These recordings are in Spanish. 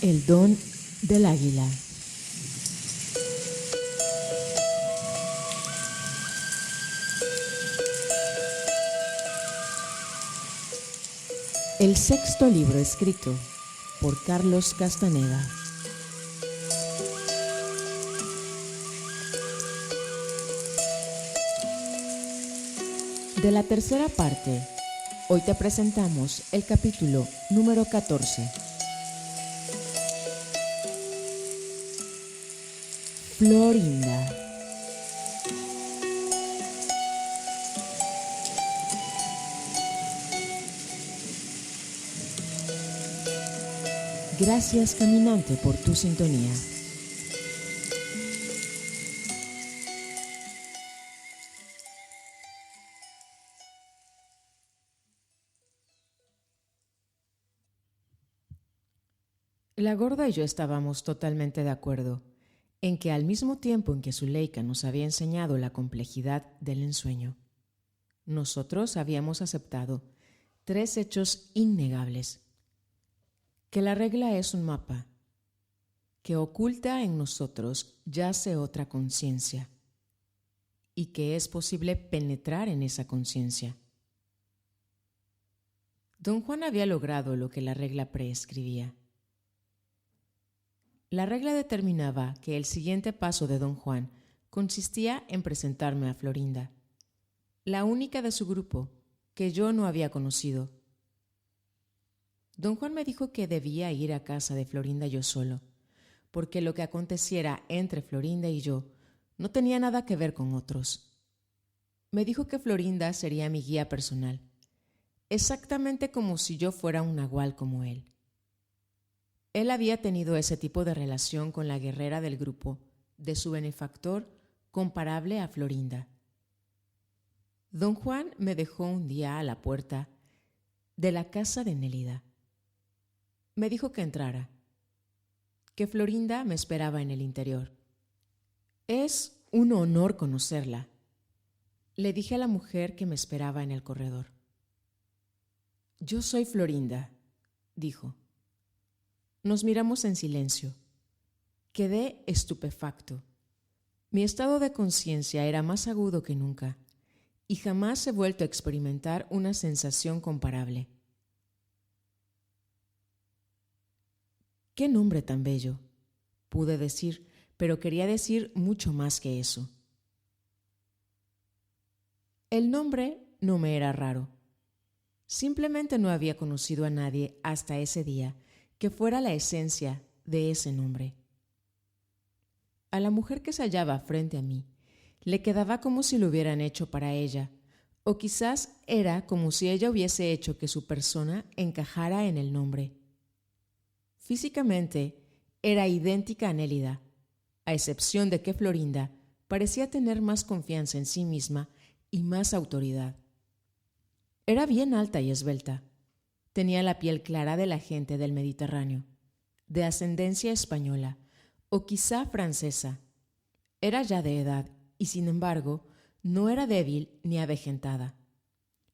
El don del águila. El sexto libro escrito por Carlos Castaneda. De la tercera parte, hoy te presentamos el capítulo número 14. Florinda. Gracias, caminante, por tu sintonía. La gorda y yo estábamos totalmente de acuerdo en que al mismo tiempo en que Zuleika nos había enseñado la complejidad del ensueño, nosotros habíamos aceptado 3 hechos innegables: que la regla es un mapa, que oculta en nosotros yace otra conciencia y que es posible penetrar en esa conciencia. Don Juan había logrado lo que la regla prescribía. La regla determinaba que el siguiente paso de Don Juan consistía en presentarme a Florinda, la única de su grupo que yo no había conocido. Don Juan me dijo que debía ir a casa de Florinda yo solo, porque lo que aconteciera entre Florinda y yo no tenía nada que ver con otros. Me dijo que Florinda sería mi guía personal, exactamente como si yo fuera un nahual como él. Él había tenido ese tipo de relación con la guerrera del grupo, de su benefactor, comparable a Florinda. Don Juan me dejó un día a la puerta de la casa de Nélida. Me dijo que entrara, que Florinda me esperaba en el interior. Es un honor conocerla, le dije a la mujer que me esperaba en el corredor. Yo soy Florinda, dijo. Nos miramos en silencio. Quedé estupefacto. Mi estado de conciencia era más agudo que nunca y jamás he vuelto a experimentar una sensación comparable. ¡Qué nombre tan bello!, pude decir, pero quería decir mucho más que eso. El nombre no me era raro. Simplemente no había conocido a nadie hasta ese día que fuera la esencia de ese nombre. A la mujer que se hallaba frente a mí le quedaba como si lo hubieran hecho para ella, o quizás era como si ella hubiese hecho que su persona encajara en el nombre. Físicamente era idéntica a Nélida, a excepción de que Florinda parecía tener más confianza en sí misma y más autoridad. Era bien alta y esbelta. Tenía la piel clara de la gente del Mediterráneo, de ascendencia española o quizá francesa. Era ya de edad y, sin embargo, no era débil ni avejentada.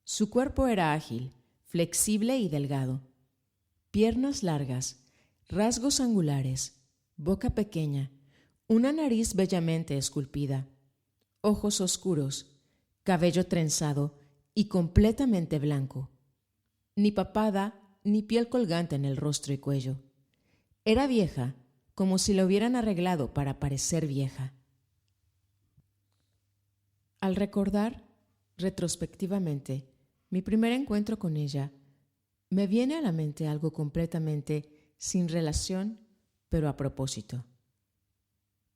Su cuerpo era ágil, flexible y delgado. Piernas largas, rasgos angulares, boca pequeña, una nariz bellamente esculpida, ojos oscuros, cabello trenzado y completamente blanco. Ni papada ni piel colgante en el rostro y cuello. Era vieja, como si la hubieran arreglado para parecer vieja. Al recordar, retrospectivamente, mi primer encuentro con ella, me viene a la mente algo completamente sin relación, pero a propósito.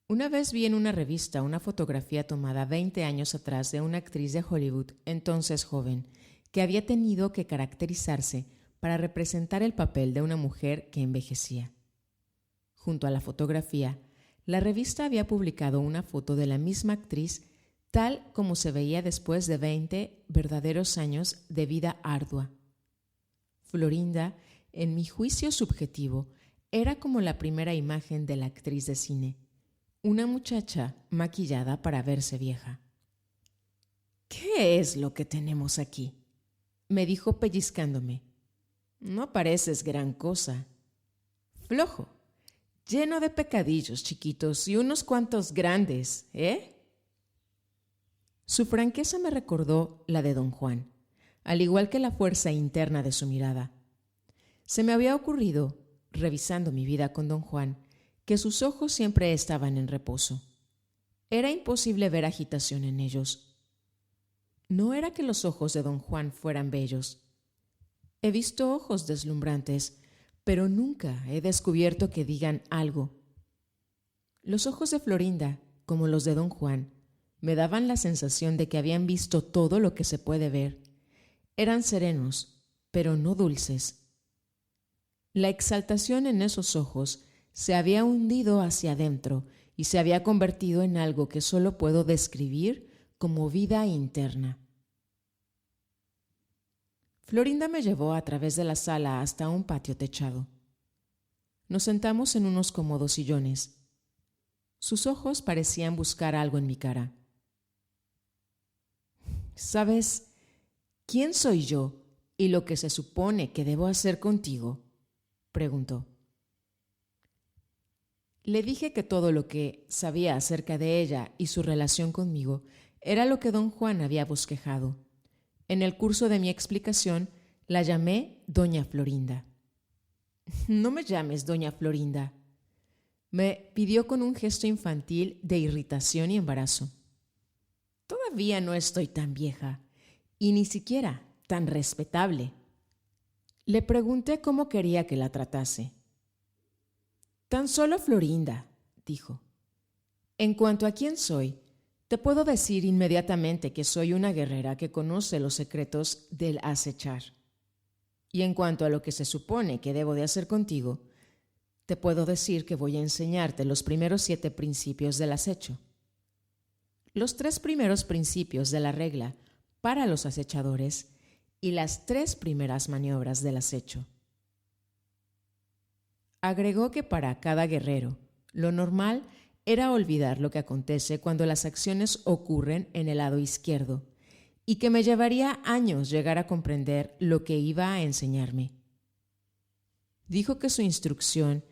Una vez vi en una revista una fotografía tomada 20 años atrás de una actriz de Hollywood, entonces joven, que había tenido que caracterizarse para representar el papel de una mujer que envejecía. Junto a la fotografía, la revista había publicado una foto de la misma actriz tal como se veía después de 20 verdaderos años de vida ardua. Florinda, en mi juicio subjetivo, era como la primera imagen de la actriz de cine, una muchacha maquillada para verse vieja. ¿Qué es lo que tenemos aquí?, me dijo pellizcándome. No pareces gran cosa. Flojo, Lleno de pecadillos chiquitos y unos cuantos grandes, ¿eh? Su franqueza me recordó la de don Juan, al igual que la fuerza interna de su mirada. Se me había ocurrido, revisando mi vida con don Juan, que sus ojos siempre estaban en reposo. Era imposible ver agitación en ellos. No era que los ojos de don Juan fueran bellos. He visto ojos deslumbrantes, pero nunca he descubierto que digan algo. Los ojos de Florinda, como los de don Juan, me daban la sensación de que habían visto todo lo que se puede ver. Eran serenos, pero no dulces. La exaltación en esos ojos se había hundido hacia adentro y se había convertido en algo que solo puedo describir como vida interna. Florinda me llevó a través de la sala hasta un patio techado. Nos sentamos en unos cómodos sillones. Sus ojos parecían buscar algo en mi cara. ¿Sabes quién soy yo y lo que se supone que debo hacer contigo?, preguntó. Le dije que todo lo que sabía acerca de ella y su relación conmigo era lo que don Juan había bosquejado. En el curso de mi explicación, la llamé doña Florinda. «No me llames doña Florinda», me pidió con un gesto infantil de irritación y embarazo. «Todavía no estoy tan vieja, y ni siquiera tan respetable». Le pregunté cómo quería que la tratase. «Tan solo Florinda», dijo. «En cuanto a quién soy, te puedo decir inmediatamente que soy una guerrera que conoce los secretos del acechar. Y en cuanto a lo que se supone que debo de hacer contigo, te puedo decir que voy a enseñarte los primeros 7 principios del acecho. Los 3 primeros principios de la regla para los acechadores y las 3 primeras maniobras del acecho». Agregó que para cada guerrero, lo normal era olvidar lo que acontece cuando las acciones ocurren en el lado izquierdo y que me llevaría años llegar a comprender lo que iba a enseñarme. Dijo que su instrucción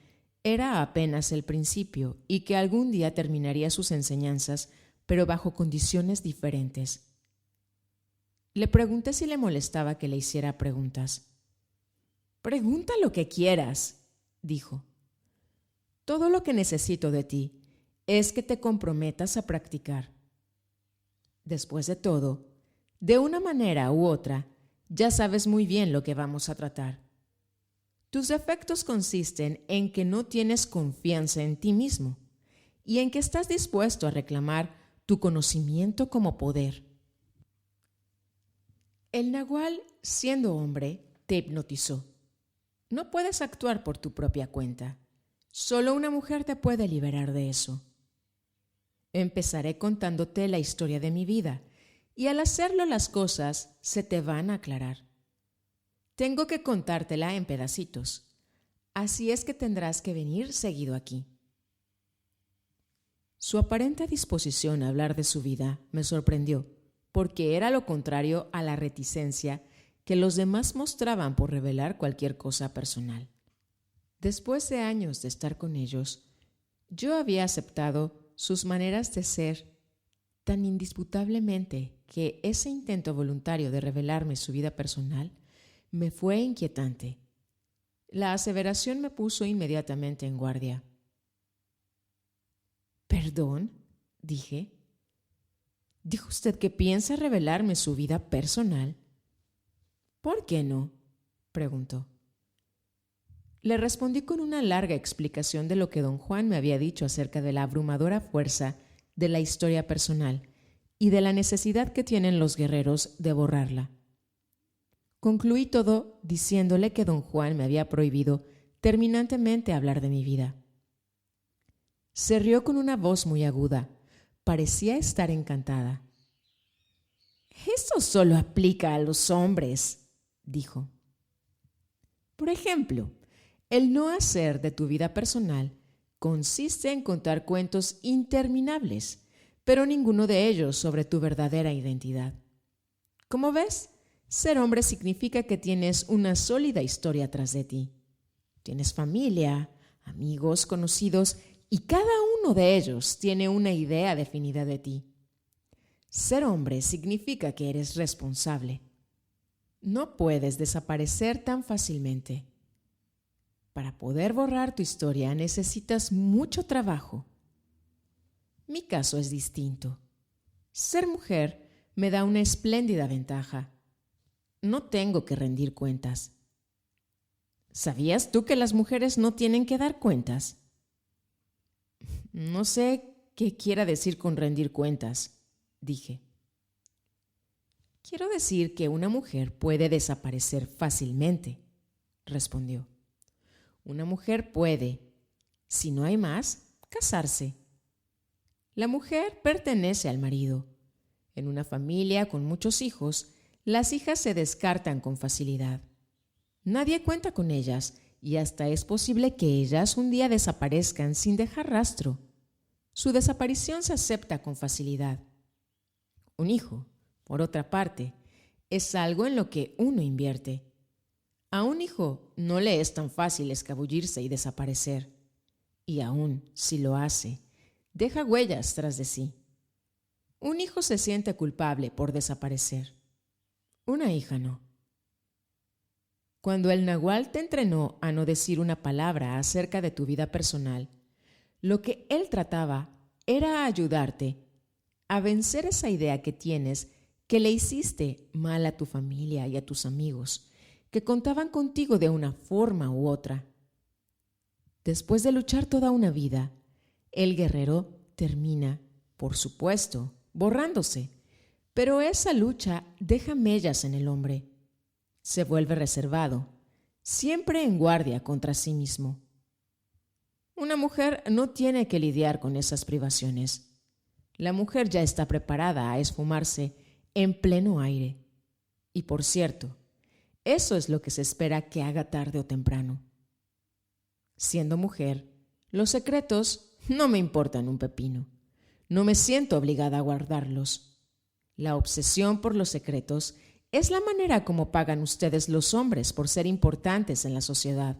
era apenas el principio y que algún día terminaría sus enseñanzas, pero bajo condiciones diferentes. Le pregunté si le molestaba que le hiciera preguntas. «Pregunta lo que quieras», dijo. «Todo lo que necesito de ti es que te comprometas a practicar. Después de todo, de una manera u otra, ya sabes muy bien lo que vamos a tratar. Tus defectos consisten en que no tienes confianza en ti mismo y en que estás dispuesto a reclamar tu conocimiento como poder. El nahual, siendo hombre, te hipnotizó. No puedes actuar por tu propia cuenta. Solo una mujer te puede liberar de eso. Empezaré contándote la historia de mi vida, y al hacerlo las cosas se te van a aclarar. Tengo que contártela en pedacitos, así es que tendrás que venir seguido aquí». Su aparente disposición a hablar de su vida me sorprendió, porque era lo contrario a la reticencia que los demás mostraban por revelar cualquier cosa personal. Después de años de estar con ellos, yo había aceptado sus maneras de ser tan indisputablemente que ese intento voluntario de revelarme su vida personal me fue inquietante. La aseveración me puso inmediatamente en guardia. «¿Perdón?», dije. «¿Dijo usted que piensa revelarme su vida personal?». «¿Por qué no?», preguntó. Le respondí con una larga explicación de lo que don Juan me había dicho acerca de la abrumadora fuerza de la historia personal y de la necesidad que tienen los guerreros de borrarla. Concluí todo diciéndole que don Juan me había prohibido terminantemente hablar de mi vida. Se rió con una voz muy aguda. Parecía estar encantada. «Eso solo aplica a los hombres», dijo. «Por ejemplo, el no hacer de tu vida personal consiste en contar cuentos interminables, pero ninguno de ellos sobre tu verdadera identidad. Como ves, ser hombre significa que tienes una sólida historia tras de ti. Tienes familia, amigos, conocidos, y cada uno de ellos tiene una idea definida de ti. Ser hombre significa que eres responsable. No puedes desaparecer tan fácilmente. Para poder borrar tu historia necesitas mucho trabajo. Mi caso es distinto. Ser mujer me da una espléndida ventaja. No tengo que rendir cuentas. ¿Sabías tú que las mujeres no tienen que dar cuentas? No sé qué quiera decir con rendir cuentas, dije. Quiero decir que una mujer puede desaparecer fácilmente, respondió. Una mujer puede, si no hay más, casarse. La mujer pertenece al marido. En una familia con muchos hijos, las hijas se descartan con facilidad. Nadie cuenta con ellas y hasta es posible que ellas un día desaparezcan sin dejar rastro. Su desaparición se acepta con facilidad. Un hijo, por otra parte, es algo en lo que uno invierte. A un hijo no le es tan fácil escabullirse y desaparecer. Y aún si lo hace, deja huellas tras de sí. Un hijo se siente culpable por desaparecer. Una hija no. Cuando el nahual te entrenó a no decir una palabra acerca de tu vida personal, lo que él trataba era ayudarte a vencer esa idea que tienes que le hiciste mal a tu familia y a tus amigos, que contaban contigo de una forma u otra. Después de luchar toda una vida, el guerrero termina, por supuesto, borrándose, pero esa lucha deja mellas en el hombre. Se vuelve reservado, siempre en guardia contra sí mismo. Una mujer no tiene que lidiar con esas privaciones. La mujer ya está preparada a esfumarse en pleno aire. Y por cierto, eso es lo que se espera que haga tarde o temprano. Siendo mujer, los secretos no me importan un pepino. No me siento obligada a guardarlos. La obsesión por los secretos es la manera como pagan ustedes los hombres por ser importantes en la sociedad.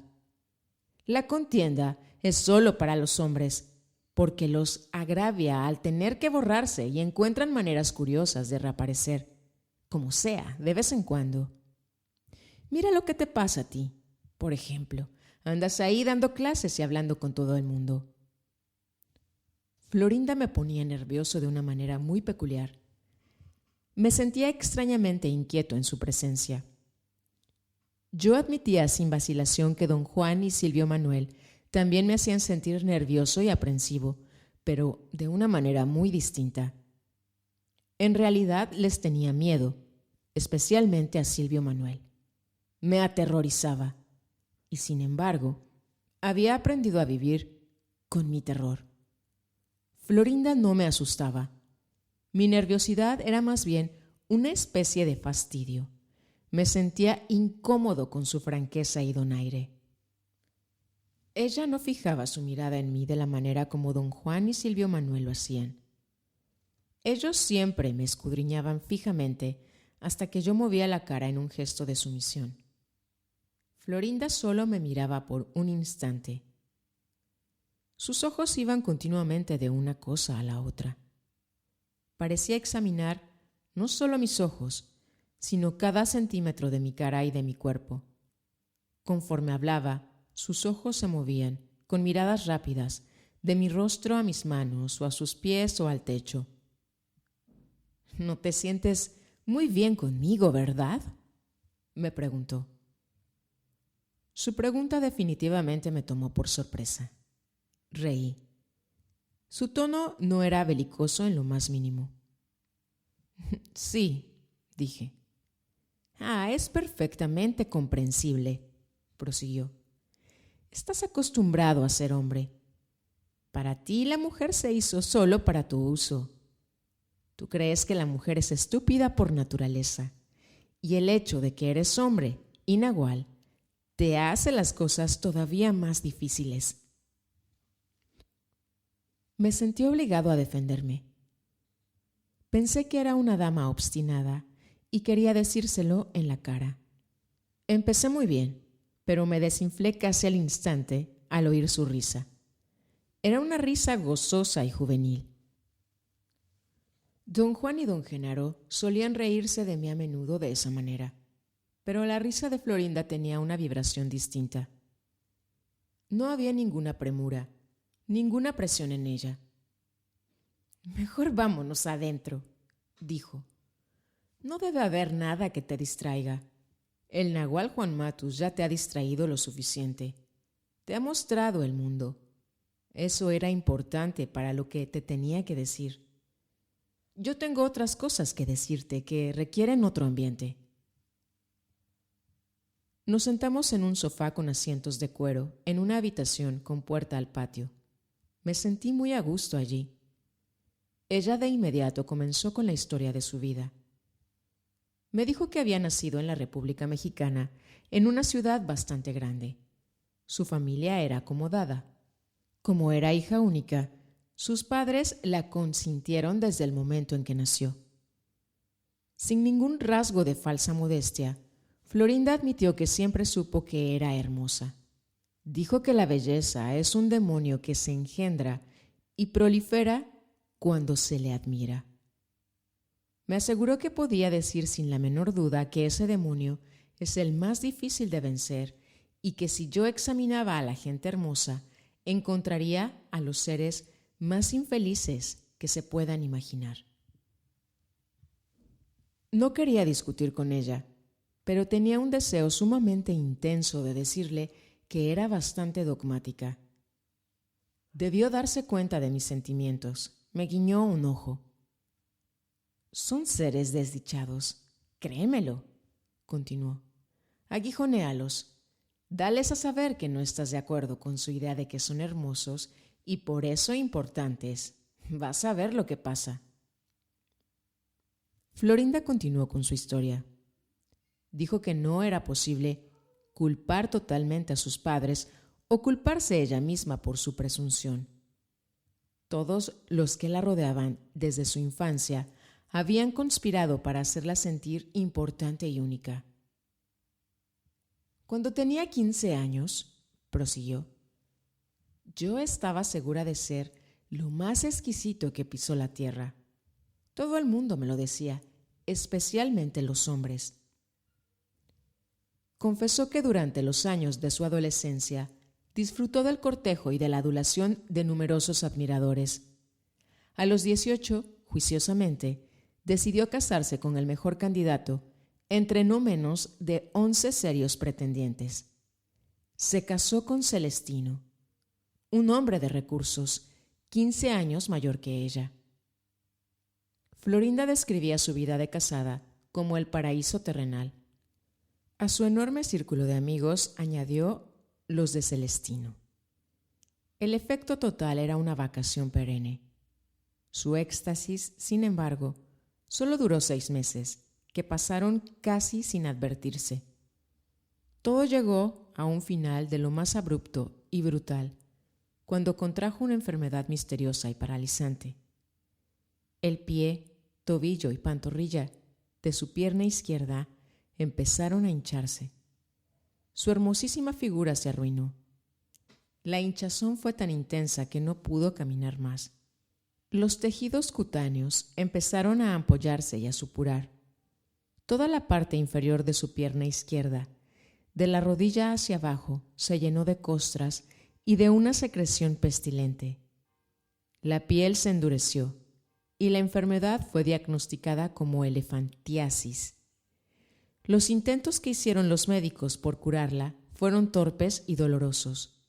La contienda es solo para los hombres, porque los agravia al tener que borrarse y encuentran maneras curiosas de reaparecer, como sea, de vez en cuando. Mira lo que te pasa a ti. Por ejemplo, andas ahí dando clases y hablando con todo el mundo. Florinda me ponía nervioso de una manera muy peculiar. Me sentía extrañamente inquieto en su presencia. Yo admitía sin vacilación que don Juan y Silvio Manuel también me hacían sentir nervioso y aprensivo, pero de una manera muy distinta. En realidad les tenía miedo, especialmente a Silvio Manuel. Me aterrorizaba y, sin embargo, había aprendido a vivir con mi terror. Florinda no me asustaba. Mi nerviosidad era más bien una especie de fastidio. Me sentía incómodo con su franqueza y donaire. Ella no fijaba su mirada en mí de la manera como don Juan y Silvio Manuel lo hacían. Ellos siempre me escudriñaban fijamente hasta que yo movía la cara en un gesto de sumisión. Florinda solo me miraba por un instante. Sus ojos iban continuamente de una cosa a la otra. Parecía examinar no solo mis ojos, sino cada centímetro de mi cara y de mi cuerpo. Conforme hablaba, sus ojos se movían, con miradas rápidas, de mi rostro a mis manos o a sus pies o al techo. «¿No te sientes muy bien conmigo, verdad?», me preguntó. Su pregunta definitivamente me tomó por sorpresa. Reí. Su tono no era belicoso en lo más mínimo. «Sí», dije. «Es perfectamente comprensible», prosiguió. «Estás acostumbrado a ser hombre. Para ti la mujer se hizo solo para tu uso. Tú crees que la mujer es estúpida por naturaleza, y el hecho de que eres hombre y nahual te hace las cosas todavía más difíciles». Me sentí obligado a defenderme. Pensé que era una dama obstinada y quería decírselo en la cara. Empecé muy bien, pero me desinflé casi al instante al oír su risa. Era una risa gozosa y juvenil. Don Juan y don Genaro solían reírse de mí a menudo de esa manera, pero la risa de Florinda tenía una vibración distinta. No había ninguna premura, ninguna presión en ella. «Mejor vámonos adentro», dijo. «No debe haber nada que te distraiga. El nahual Juan Matus ya te ha distraído lo suficiente. Te ha mostrado el mundo. Eso era importante para lo que te tenía que decir. Yo tengo otras cosas que decirte que requieren otro ambiente». Nos sentamos en un sofá con asientos de cuero en una habitación con puerta al patio. Me sentí muy a gusto allí. Ella de inmediato comenzó con la historia de su vida. Me dijo que había nacido en la República Mexicana, en una ciudad bastante grande. Su familia era acomodada. Como era hija única, sus padres la consintieron desde el momento en que nació. Sin ningún rasgo de falsa modestia, Florinda admitió que siempre supo que era hermosa. Dijo que la belleza es un demonio que se engendra y prolifera cuando se le admira. Me aseguró que podía decir sin la menor duda que ese demonio es el más difícil de vencer y que si yo examinaba a la gente hermosa, encontraría a los seres más infelices que se puedan imaginar. No quería discutir con ella, pero tenía un deseo sumamente intenso de decirle que era bastante dogmática. Debió darse cuenta de mis sentimientos. Me guiñó un ojo. «Son seres desdichados, créemelo», continuó. «Aguijonéalos. Dales a saber que no estás de acuerdo con su idea de que son hermosos y por eso importantes. Vas a ver lo que pasa». Florinda continuó con su historia. Dijo que no era posible culpar totalmente a sus padres o culparse ella misma por su presunción. Todos los que la rodeaban desde su infancia habían conspirado para hacerla sentir importante y única. «Cuando tenía 15 años», prosiguió, «yo estaba segura de ser lo más exquisito que pisó la tierra. Todo el mundo me lo decía, especialmente los hombres». Confesó que durante los años de su adolescencia disfrutó del cortejo y de la adulación de numerosos admiradores. A los 18, juiciosamente, decidió casarse con el mejor candidato entre no menos de 11 serios pretendientes. Se casó con Celestino, un hombre de recursos, 15 años mayor que ella. Florinda describía su vida de casada como el paraíso terrenal. A su enorme círculo de amigos añadió los de Celestino. El efecto total era una vacación perenne. Su éxtasis, sin embargo, solo duró 6 meses, que pasaron casi sin advertirse. Todo llegó a un final de lo más abrupto y brutal, cuando contrajo una enfermedad misteriosa y paralizante. El pie, tobillo y pantorrilla de su pierna izquierda empezaron a hincharse. Su hermosísima figura se arruinó. La hinchazón fue tan intensa que no pudo caminar más. Los tejidos cutáneos empezaron a ampollarse y a supurar. Toda la parte inferior de su pierna izquierda, de la rodilla hacia abajo, se llenó de costras y de una secreción pestilente. La piel se endureció y la enfermedad fue diagnosticada como elefantiasis. Los intentos que hicieron los médicos por curarla fueron torpes y dolorosos,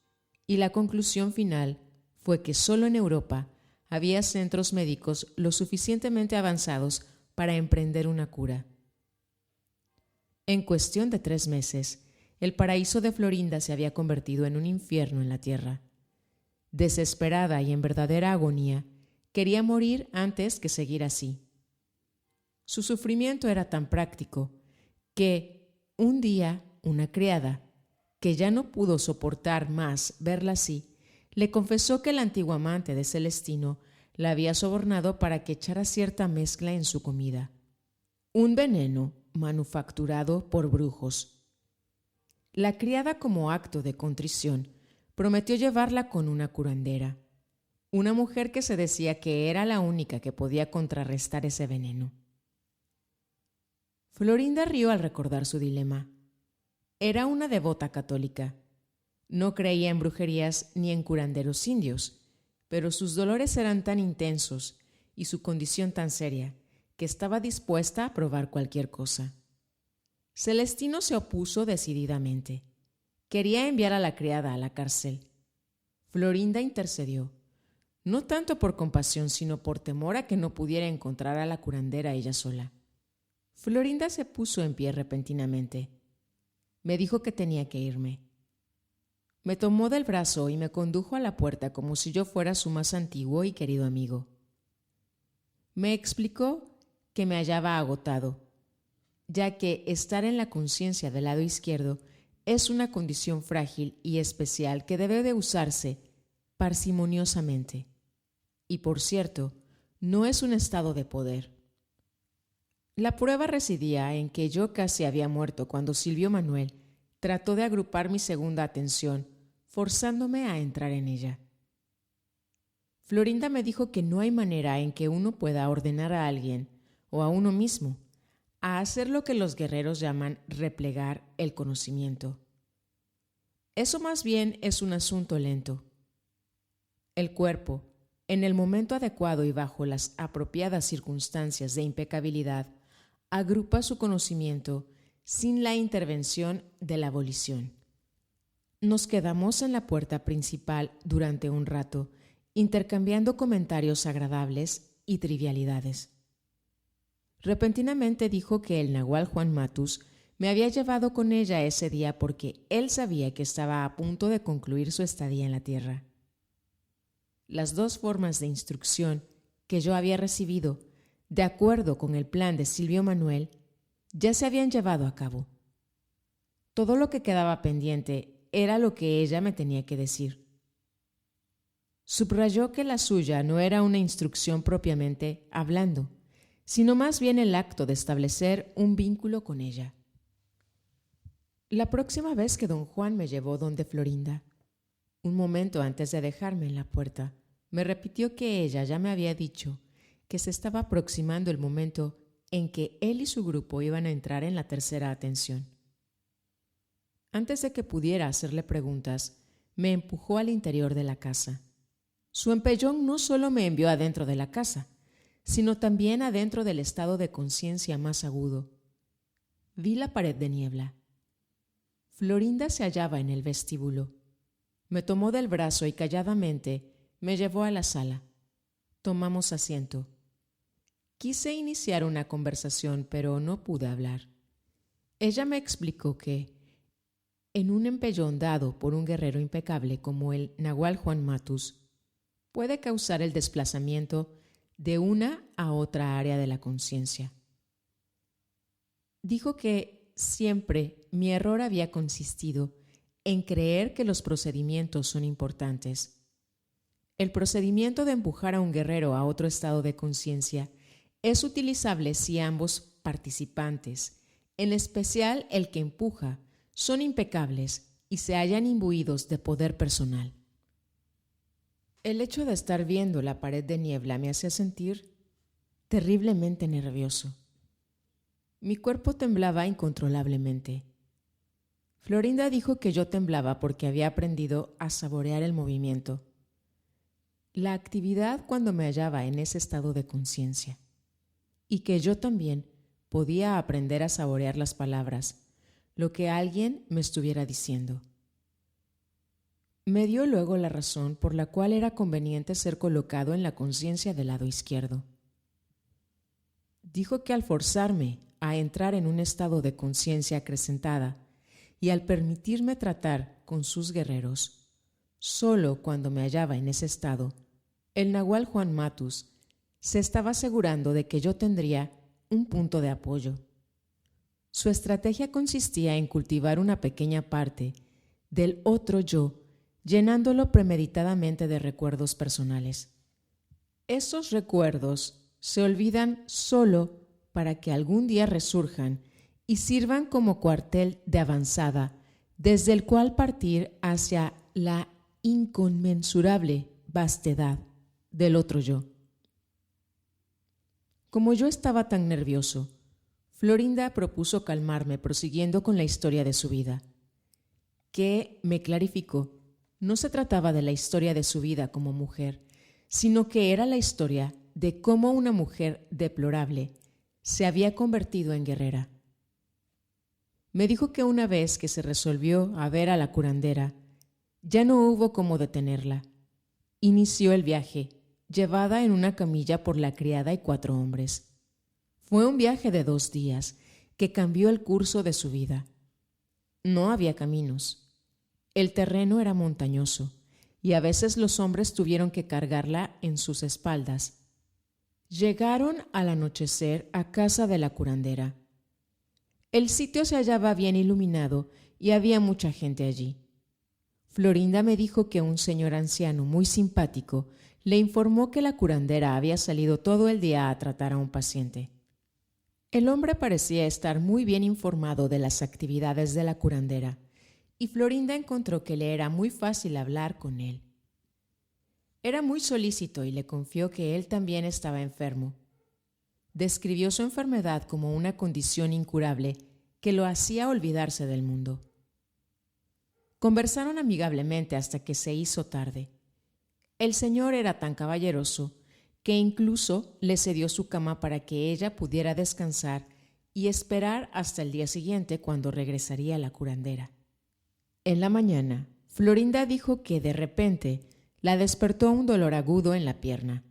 y la conclusión final fue que solo en Europa había centros médicos lo suficientemente avanzados para emprender una cura. En cuestión de 3 meses, el paraíso de Florinda se había convertido en un infierno en la tierra. Desesperada y en verdadera agonía, quería morir antes que seguir así. Su sufrimiento era tan práctico que un día una criada, que ya no pudo soportar más verla así, le confesó que el antiguo amante de Celestino la había sobornado para que echara cierta mezcla en su comida, un veneno manufacturado por brujos. La criada, como acto de contrición, prometió llevarla con una curandera, una mujer que se decía que era la única que podía contrarrestar ese veneno. Florinda rió al recordar su dilema. Era una devota católica. No creía en brujerías ni en curanderos indios, pero sus dolores eran tan intensos y su condición tan seria que estaba dispuesta a probar cualquier cosa. Celestino se opuso decididamente. Quería enviar a la criada a la cárcel. Florinda intercedió, no tanto por compasión, sino por temor a que no pudiera encontrar a la curandera ella sola. Florinda se puso en pie repentinamente. Me dijo que tenía que irme. Me tomó del brazo y me condujo a la puerta como si yo fuera su más antiguo y querido amigo. Me explicó que me hallaba agotado, ya que estar en la conciencia del lado izquierdo es una condición frágil y especial que debe de usarse parsimoniosamente. Y por cierto, no es un estado de poder. La prueba residía en que yo casi había muerto cuando Silvio Manuel trató de agrupar mi segunda atención, forzándome a entrar en ella. Florinda me dijo que no hay manera en que uno pueda ordenar a alguien, o a uno mismo, a hacer lo que los guerreros llaman replegar el conocimiento. Eso más bien es un asunto lento. El cuerpo, en el momento adecuado y bajo las apropiadas circunstancias de impecabilidad, agrupa su conocimiento sin la intervención de la volición. Nos quedamos en la puerta principal durante un rato, intercambiando comentarios agradables y trivialidades. Repentinamente dijo que el nahual Juan Matus me había llevado con ella ese día porque él sabía que estaba a punto de concluir su estadía en la tierra. Las dos formas de instrucción que yo había recibido, de acuerdo con el plan de Silvio Manuel, ya se habían llevado a cabo. Todo lo que quedaba pendiente era lo que ella me tenía que decir. Subrayó que la suya no era una instrucción propiamente hablando, sino más bien el acto de establecer un vínculo con ella. La próxima vez que don Juan me llevó donde Florinda, un momento antes de dejarme en la puerta, me repitió que ella ya me había dicho que se estaba aproximando el momento en que él y su grupo iban a entrar en la tercera atención. Antes de que pudiera hacerle preguntas, me empujó al interior de la casa. Su empellón no solo me envió adentro de la casa, sino también adentro del estado de conciencia más agudo. Vi la pared de niebla. Florinda se hallaba en el vestíbulo. Me tomó del brazo y calladamente me llevó a la sala. Tomamos asiento. Quise iniciar una conversación, pero no pude hablar. Ella me explicó que, en un empellón dado por un guerrero impecable como el nahual Juan Matus, puede causar el desplazamiento de una a otra área de la conciencia. Dijo que siempre mi error había consistido en creer que los procedimientos son importantes. El procedimiento de empujar a un guerrero a otro estado de conciencia es utilizable si ambos participantes, en especial el que empuja, son impecables y se hallan imbuidos de poder personal. El hecho de estar viendo la pared de niebla me hacía sentir terriblemente nervioso. Mi cuerpo temblaba incontrolablemente. Florinda dijo que yo temblaba porque había aprendido a saborear el movimiento, la actividad cuando me hallaba en ese estado de conciencia, y que yo también podía aprender a saborear las palabras, lo que alguien me estuviera diciendo. Me dio luego la razón por la cual era conveniente ser colocado en la conciencia del lado izquierdo. Dijo que al forzarme a entrar en un estado de conciencia acrecentada y al permitirme tratar con sus guerreros, solo cuando me hallaba en ese estado, el nahual Juan Matus se estaba asegurando de que yo tendría un punto de apoyo. Su estrategia consistía en cultivar una pequeña parte del otro yo, llenándolo premeditadamente de recuerdos personales. Esos recuerdos se olvidan solo para que algún día resurjan y sirvan como cuartel de avanzada, desde el cual partir hacia la inconmensurable vastedad del otro yo. Como yo estaba tan nervioso, Florinda propuso calmarme prosiguiendo con la historia de su vida, que, me clarificó, no se trataba de la historia de su vida como mujer, sino que era la historia de cómo una mujer deplorable se había convertido en guerrera. Me dijo que una vez que se resolvió a ver a la curandera, ya no hubo cómo detenerla. Inició el viaje, llevada en una camilla por la criada y 4 hombres. Fue un viaje de 2 días que cambió el curso de su vida. No había caminos. El terreno era montañoso y a veces los hombres tuvieron que cargarla en sus espaldas. Llegaron al anochecer a casa de la curandera. El sitio se hallaba bien iluminado y había mucha gente allí. Florinda me dijo que un señor anciano muy simpático le informó que la curandera había salido todo el día a tratar a un paciente. El hombre parecía estar muy bien informado de las actividades de la curandera y Florinda encontró que le era muy fácil hablar con él. Era muy solícito y le confió que él también estaba enfermo. Describió su enfermedad como una condición incurable que lo hacía olvidarse del mundo. Conversaron amigablemente hasta que se hizo tarde. El señor era tan caballeroso que incluso le cedió su cama para que ella pudiera descansar y esperar hasta el día siguiente cuando regresaría la curandera. En la mañana, Florinda dijo que de repente la despertó un dolor agudo en la pierna.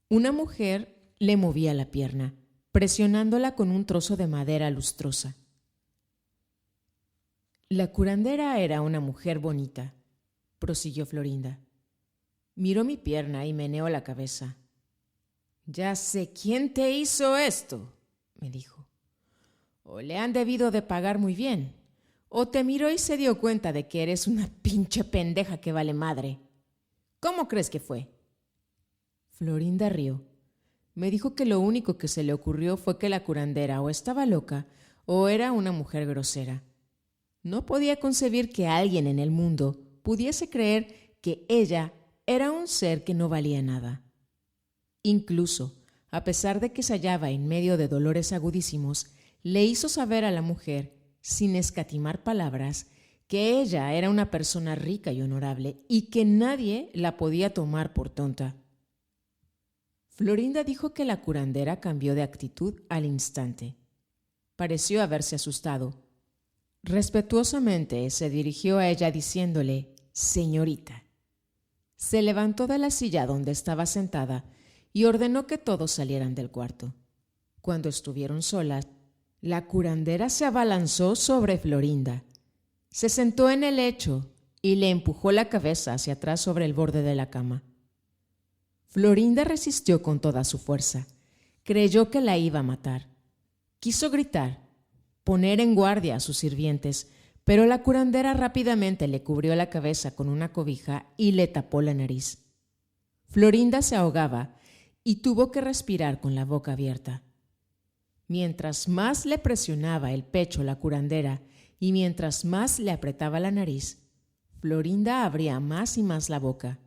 Una mujer le movía la pierna, presionándola con un trozo de madera lustrosa. La curandera era una mujer bonita, prosiguió Florinda. Miró mi pierna y meneó la cabeza. «Ya sé quién te hizo esto», me dijo. «O le han debido de pagar muy bien, o te miró y se dio cuenta de que eres una pinche pendeja que vale madre. ¿Cómo crees que fue?» Florinda rió. Me dijo que lo único que se le ocurrió fue que la curandera o estaba loca o era una mujer grosera. No podía concebir que alguien en el mundo pudiese creer que ella era un ser que no valía nada. Incluso, a pesar de que se hallaba en medio de dolores agudísimos, le hizo saber a la mujer, sin escatimar palabras, que ella era una persona rica y honorable y que nadie la podía tomar por tonta. Florinda dijo que la curandera cambió de actitud al instante. Pareció haberse asustado. Respetuosamente se dirigió a ella diciéndole «Señorita». Se levantó de la silla donde estaba sentada y ordenó que todos salieran del cuarto. Cuando estuvieron solas, la curandera se abalanzó sobre Florinda. Se sentó en el lecho y le empujó la cabeza hacia atrás sobre el borde de la cama. Florinda resistió con toda su fuerza. Creyó que la iba a matar. Quiso gritar, poner en guardia a sus sirvientes, pero la curandera rápidamente le cubrió la cabeza con una cobija y le tapó la nariz. Florinda se ahogaba y tuvo que respirar con la boca abierta. Mientras más le presionaba el pecho la curandera y mientras más le apretaba la nariz, Florinda abría más y más la boca.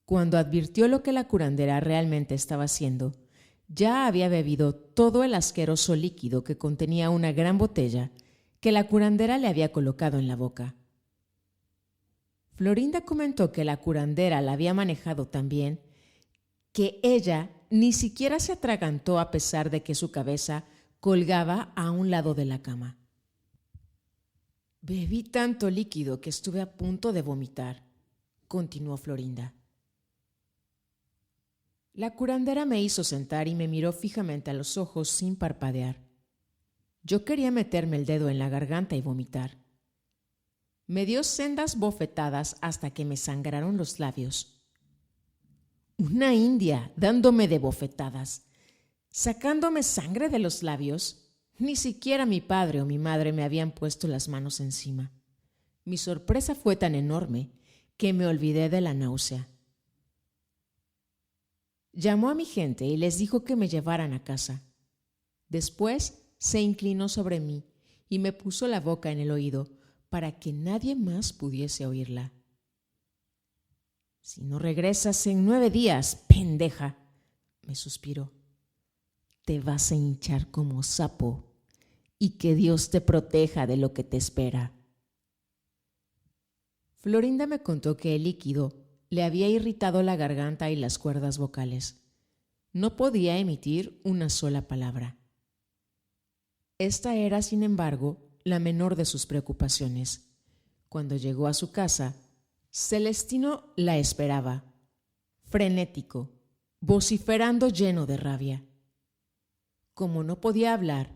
Cuando advirtió lo que la curandera realmente estaba haciendo, ya había bebido todo el asqueroso líquido que contenía una gran botella que la curandera le había colocado en la boca. Florinda comentó que la curandera la había manejado tan bien que ella ni siquiera se atragantó a pesar de que su cabeza colgaba a un lado de la cama. «Bebí tanto líquido que estuve a punto de vomitar», continuó Florinda. La curandera me hizo sentar y me miró fijamente a los ojos sin parpadear. Yo quería meterme el dedo en la garganta y vomitar. Me dio sendas bofetadas hasta que me sangraron los labios. Una india dándome de bofetadas, sacándome sangre de los labios. Ni siquiera mi padre o mi madre me habían puesto las manos encima. Mi sorpresa fue tan enorme que me olvidé de la náusea. Llamó a mi gente y les dijo que me llevaran a casa. Después se inclinó sobre mí y me puso la boca en el oído para que nadie más pudiese oírla. Si no regresas en 9 días, pendeja, me suspiró, te vas a hinchar como sapo y que Dios te proteja de lo que te espera. Florinda me contó que el líquido le había irritado la garganta y las cuerdas vocales. No podía emitir una sola palabra. Esta era, sin embargo, la menor de sus preocupaciones. Cuando llegó a su casa, Celestino la esperaba, frenético, vociferando lleno de rabia. Como no podía hablar,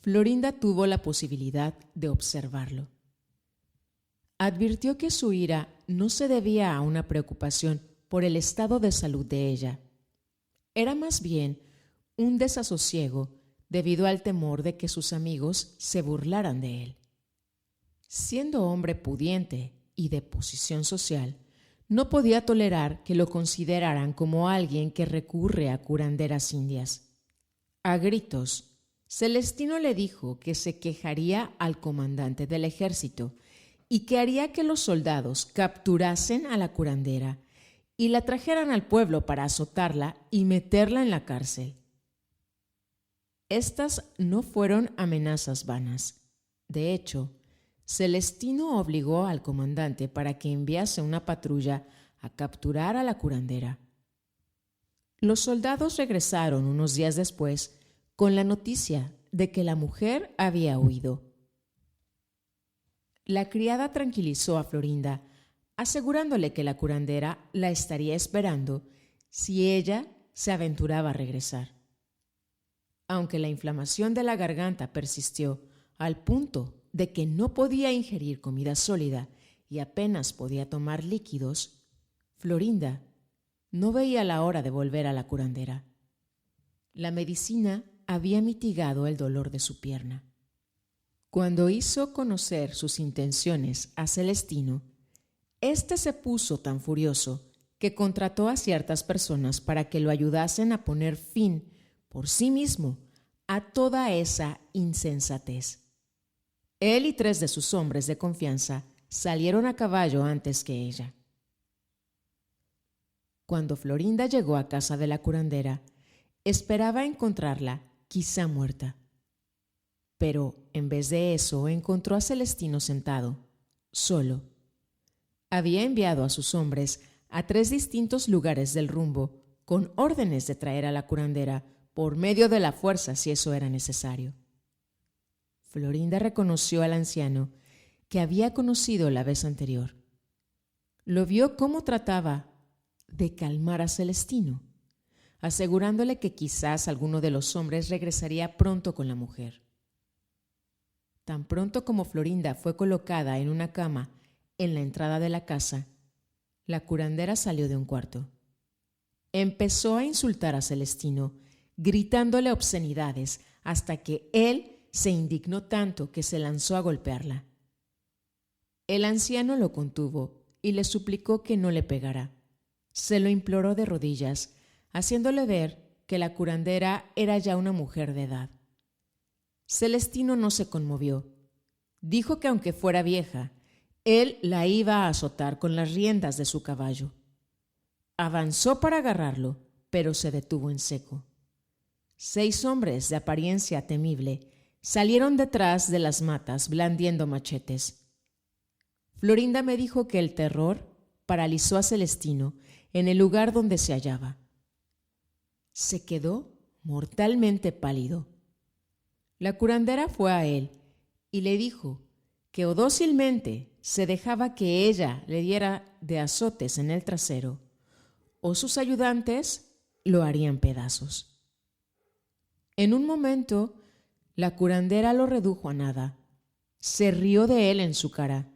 Florinda tuvo la posibilidad de observarlo. Advirtió que su ira no se debía a una preocupación por el estado de salud de ella. Era más bien un desasosiego debido al temor de que sus amigos se burlaran de él. Siendo hombre pudiente y de posición social, no podía tolerar que lo consideraran como alguien que recurre a curanderas indias. A gritos, Celestino le dijo que se quejaría al comandante del ejército y que haría que los soldados capturasen a la curandera y la trajeran al pueblo para azotarla y meterla en la cárcel. Estas no fueron amenazas vanas. De hecho, Celestino obligó al comandante para que enviase una patrulla a capturar a la curandera. Los soldados regresaron unos días después con la noticia de que la mujer había huido. La criada tranquilizó a Florinda, asegurándole que la curandera la estaría esperando si ella se aventuraba a regresar. Aunque la inflamación de la garganta persistió al punto de que no podía ingerir comida sólida y apenas podía tomar líquidos, Florinda no veía la hora de volver a la curandera. La medicina había mitigado el dolor de su pierna. Cuando hizo conocer sus intenciones a Celestino, éste se puso tan furioso que contrató a ciertas personas para que lo ayudasen a poner fin por sí mismo a toda esa insensatez. Él y 3 de sus hombres de confianza salieron a caballo antes que ella. Cuando Florinda llegó a casa de la curandera, esperaba encontrarla quizá muerta. Pero en vez de eso encontró a Celestino sentado, solo. Había enviado a sus hombres a 3 distintos lugares del rumbo con órdenes de traer a la curandera por medio de la fuerza si eso era necesario. Florinda reconoció al anciano que había conocido la vez anterior. Lo vio cómo trataba de calmar a Celestino, asegurándole que quizás alguno de los hombres regresaría pronto con la mujer. Tan pronto como Florinda fue colocada en una cama en la entrada de la casa, la curandera salió de un cuarto. Empezó a insultar a Celestino, gritándole obscenidades hasta que él se indignó tanto que se lanzó a golpearla. El anciano lo contuvo y le suplicó que no le pegara. Se lo imploró de rodillas, haciéndole ver que la curandera era ya una mujer de edad. Celestino no se conmovió. Dijo que aunque fuera vieja, él la iba a azotar con las riendas de su caballo. Avanzó para agarrarlo, pero se detuvo en seco. 6 hombres de apariencia temible salieron detrás de las matas blandiendo machetes. Florinda me dijo que el terror paralizó a Celestino en el lugar donde se hallaba. Se quedó mortalmente pálido. La curandera fue a él y le dijo que o dócilmente se dejaba que ella le diera de azotes en el trasero, o sus ayudantes lo harían pedazos. En un momento, la curandera lo redujo a nada. Se rió de él en su cara.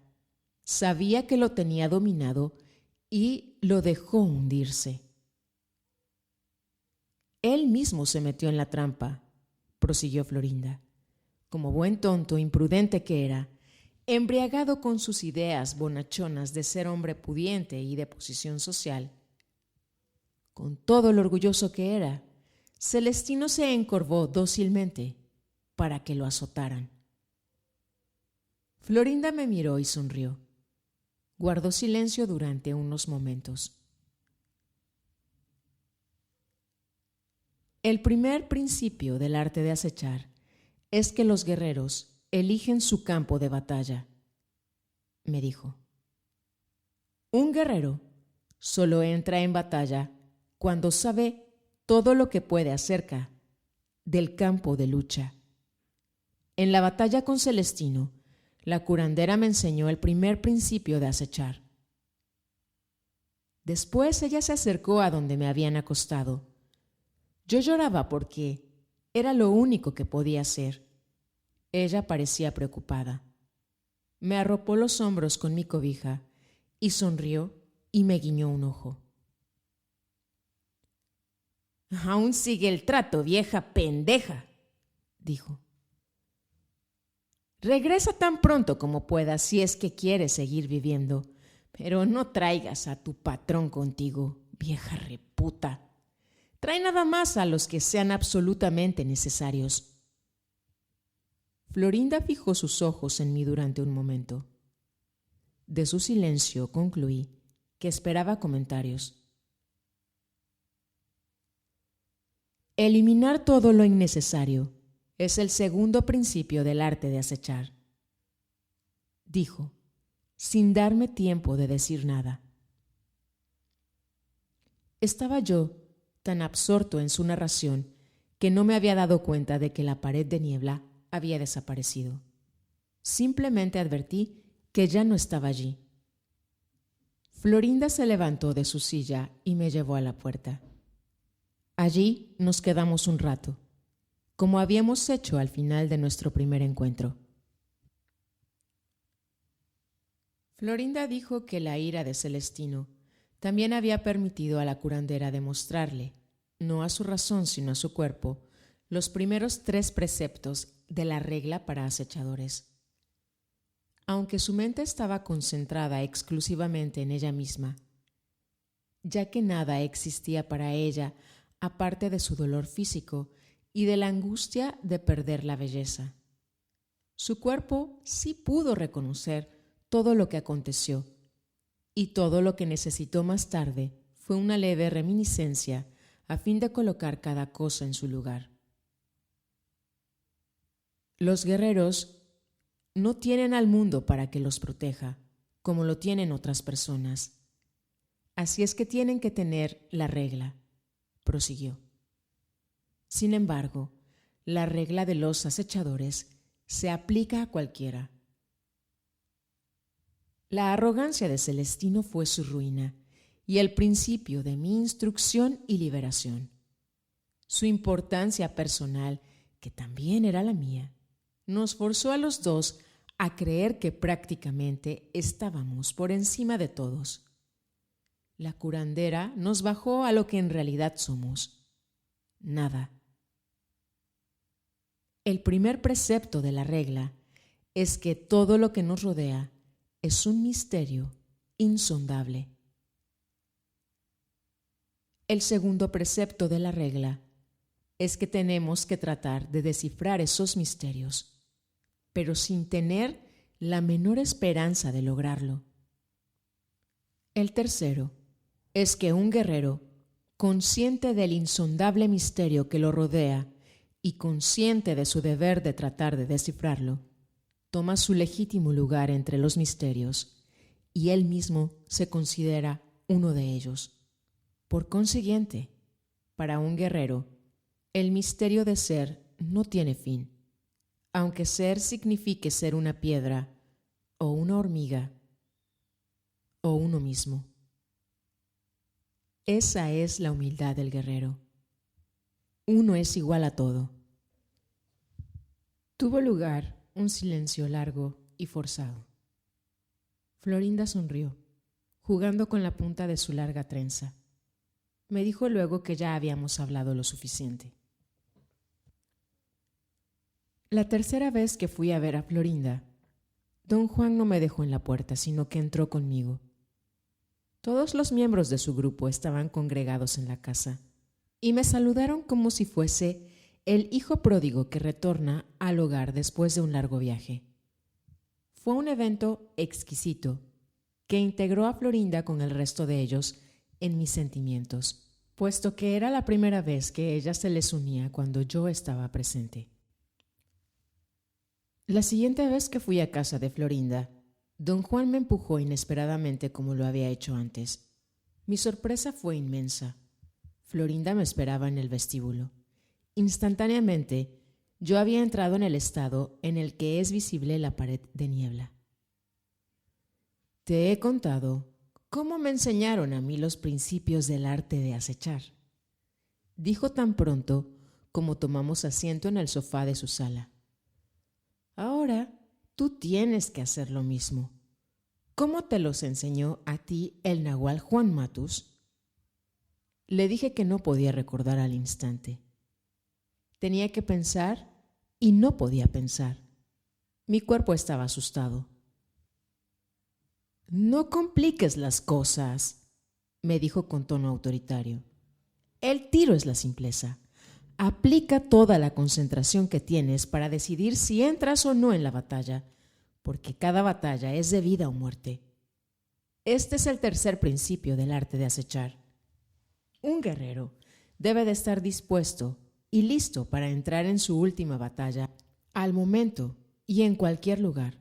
Sabía que lo tenía dominado y lo dejó hundirse. Él mismo se metió en la trampa, prosiguió Florinda. Como buen tonto, imprudente que era, embriagado con sus ideas bonachonas de ser hombre pudiente y de posición social. Con todo lo orgulloso que era, Celestino se encorvó dócilmente para que lo azotaran. Florinda me miró y sonrió. Guardó silencio durante unos momentos. El primer principio del arte de acechar es que los guerreros eligen su campo de batalla, me dijo. Un guerrero solo entra en batalla cuando sabe todo lo que puede acerca del campo de lucha. En la batalla con Celestino, la curandera me enseñó el primer principio de acechar. Después ella se acercó a donde me habían acostado. Yo lloraba porque era lo único que podía hacer. Ella parecía preocupada. Me arropó los hombros con mi cobija y sonrió y me guiñó un ojo. «Aún sigue el trato, vieja pendeja», dijo. «Regresa tan pronto como puedas si es que quieres seguir viviendo, pero no traigas a tu patrón contigo, vieja reputa. Trae nada más a los que sean absolutamente necesarios». Florinda fijó sus ojos en mí durante un momento. De su silencio concluí que esperaba comentarios. Eliminar todo lo innecesario es el segundo principio del arte de acechar, dijo, sin darme tiempo de decir nada. Estaba yo tan absorto en su narración que no me había dado cuenta de que la pared de niebla había desaparecido. Simplemente advertí que ya no estaba allí. Florinda se levantó de su silla y me llevó a la puerta. Allí nos quedamos un rato, como habíamos hecho al final de nuestro primer encuentro. Florinda dijo que la ira de Celestino también había permitido a la curandera demostrarle, no a su razón sino a su cuerpo, los primeros 3 preceptos de la regla para acechadores. Aunque su mente estaba concentrada exclusivamente en ella misma, ya que nada existía para ella aparte de su dolor físico y de la angustia de perder la belleza. Su cuerpo sí pudo reconocer todo lo que aconteció, y todo lo que necesitó más tarde fue una leve reminiscencia a fin de colocar cada cosa en su lugar. Los guerreros no tienen al mundo para que los proteja, como lo tienen otras personas. Así es que tienen que tener la regla, prosiguió. Sin embargo, la regla de los acechadores se aplica a cualquiera. La arrogancia de Celestino fue su ruina y el principio de mi instrucción y liberación. Su importancia personal, que también era la mía, nos forzó a los dos a creer que prácticamente estábamos por encima de todos. La curandera nos bajó a lo que en realidad somos: nada. El primer precepto de la regla es que todo lo que nos rodea es un misterio insondable. El segundo precepto de la regla es que tenemos que tratar de descifrar esos misterios, pero sin tener la menor esperanza de lograrlo. El tercero es que un guerrero, consciente del insondable misterio que lo rodea y consciente de su deber de tratar de descifrarlo, toma su legítimo lugar entre los misterios y él mismo se considera uno de ellos. Por consiguiente, para un guerrero, el misterio de ser no tiene fin, aunque ser signifique ser una piedra o una hormiga o uno mismo. Esa es la humildad del guerrero. Uno es igual a todo. Tuvo lugar un silencio largo y forzado. Florinda sonrió, jugando con la punta de su larga trenza. Me dijo luego que ya habíamos hablado lo suficiente. La tercera vez que fui a ver a Florinda, don Juan no me dejó en la puerta, sino que entró conmigo. Todos los miembros de su grupo estaban congregados en la casa y me saludaron como si fuese el hijo pródigo que retorna al hogar después de un largo viaje. Fue un evento exquisito que integró a Florinda con el resto de ellos en mis sentimientos, puesto que era la primera vez que ella se les unía cuando yo estaba presente. La siguiente vez que fui a casa de Florinda, don Juan me empujó inesperadamente como lo había hecho antes. Mi sorpresa fue inmensa. Florinda me esperaba en el vestíbulo. Instantáneamente, yo había entrado en el estado en el que es visible la pared de niebla. Te he contado cómo me enseñaron a mí los principios del arte de acechar, dijo tan pronto como tomamos asiento en el sofá de su sala. Ahora tú tienes que hacer lo mismo. ¿Cómo te los enseñó a ti el nahual Juan Matus? Le dije que no podía recordar al instante. Tenía que pensar y no podía pensar. Mi cuerpo estaba asustado. No compliques las cosas, me dijo con tono autoritario. El tiro es la simpleza. Aplica toda la concentración que tienes para decidir si entras o no en la batalla, porque cada batalla es de vida o muerte. Este es el tercer principio del arte de acechar. Un guerrero debe de estar dispuesto y listo para entrar en su última batalla al momento y en cualquier lugar.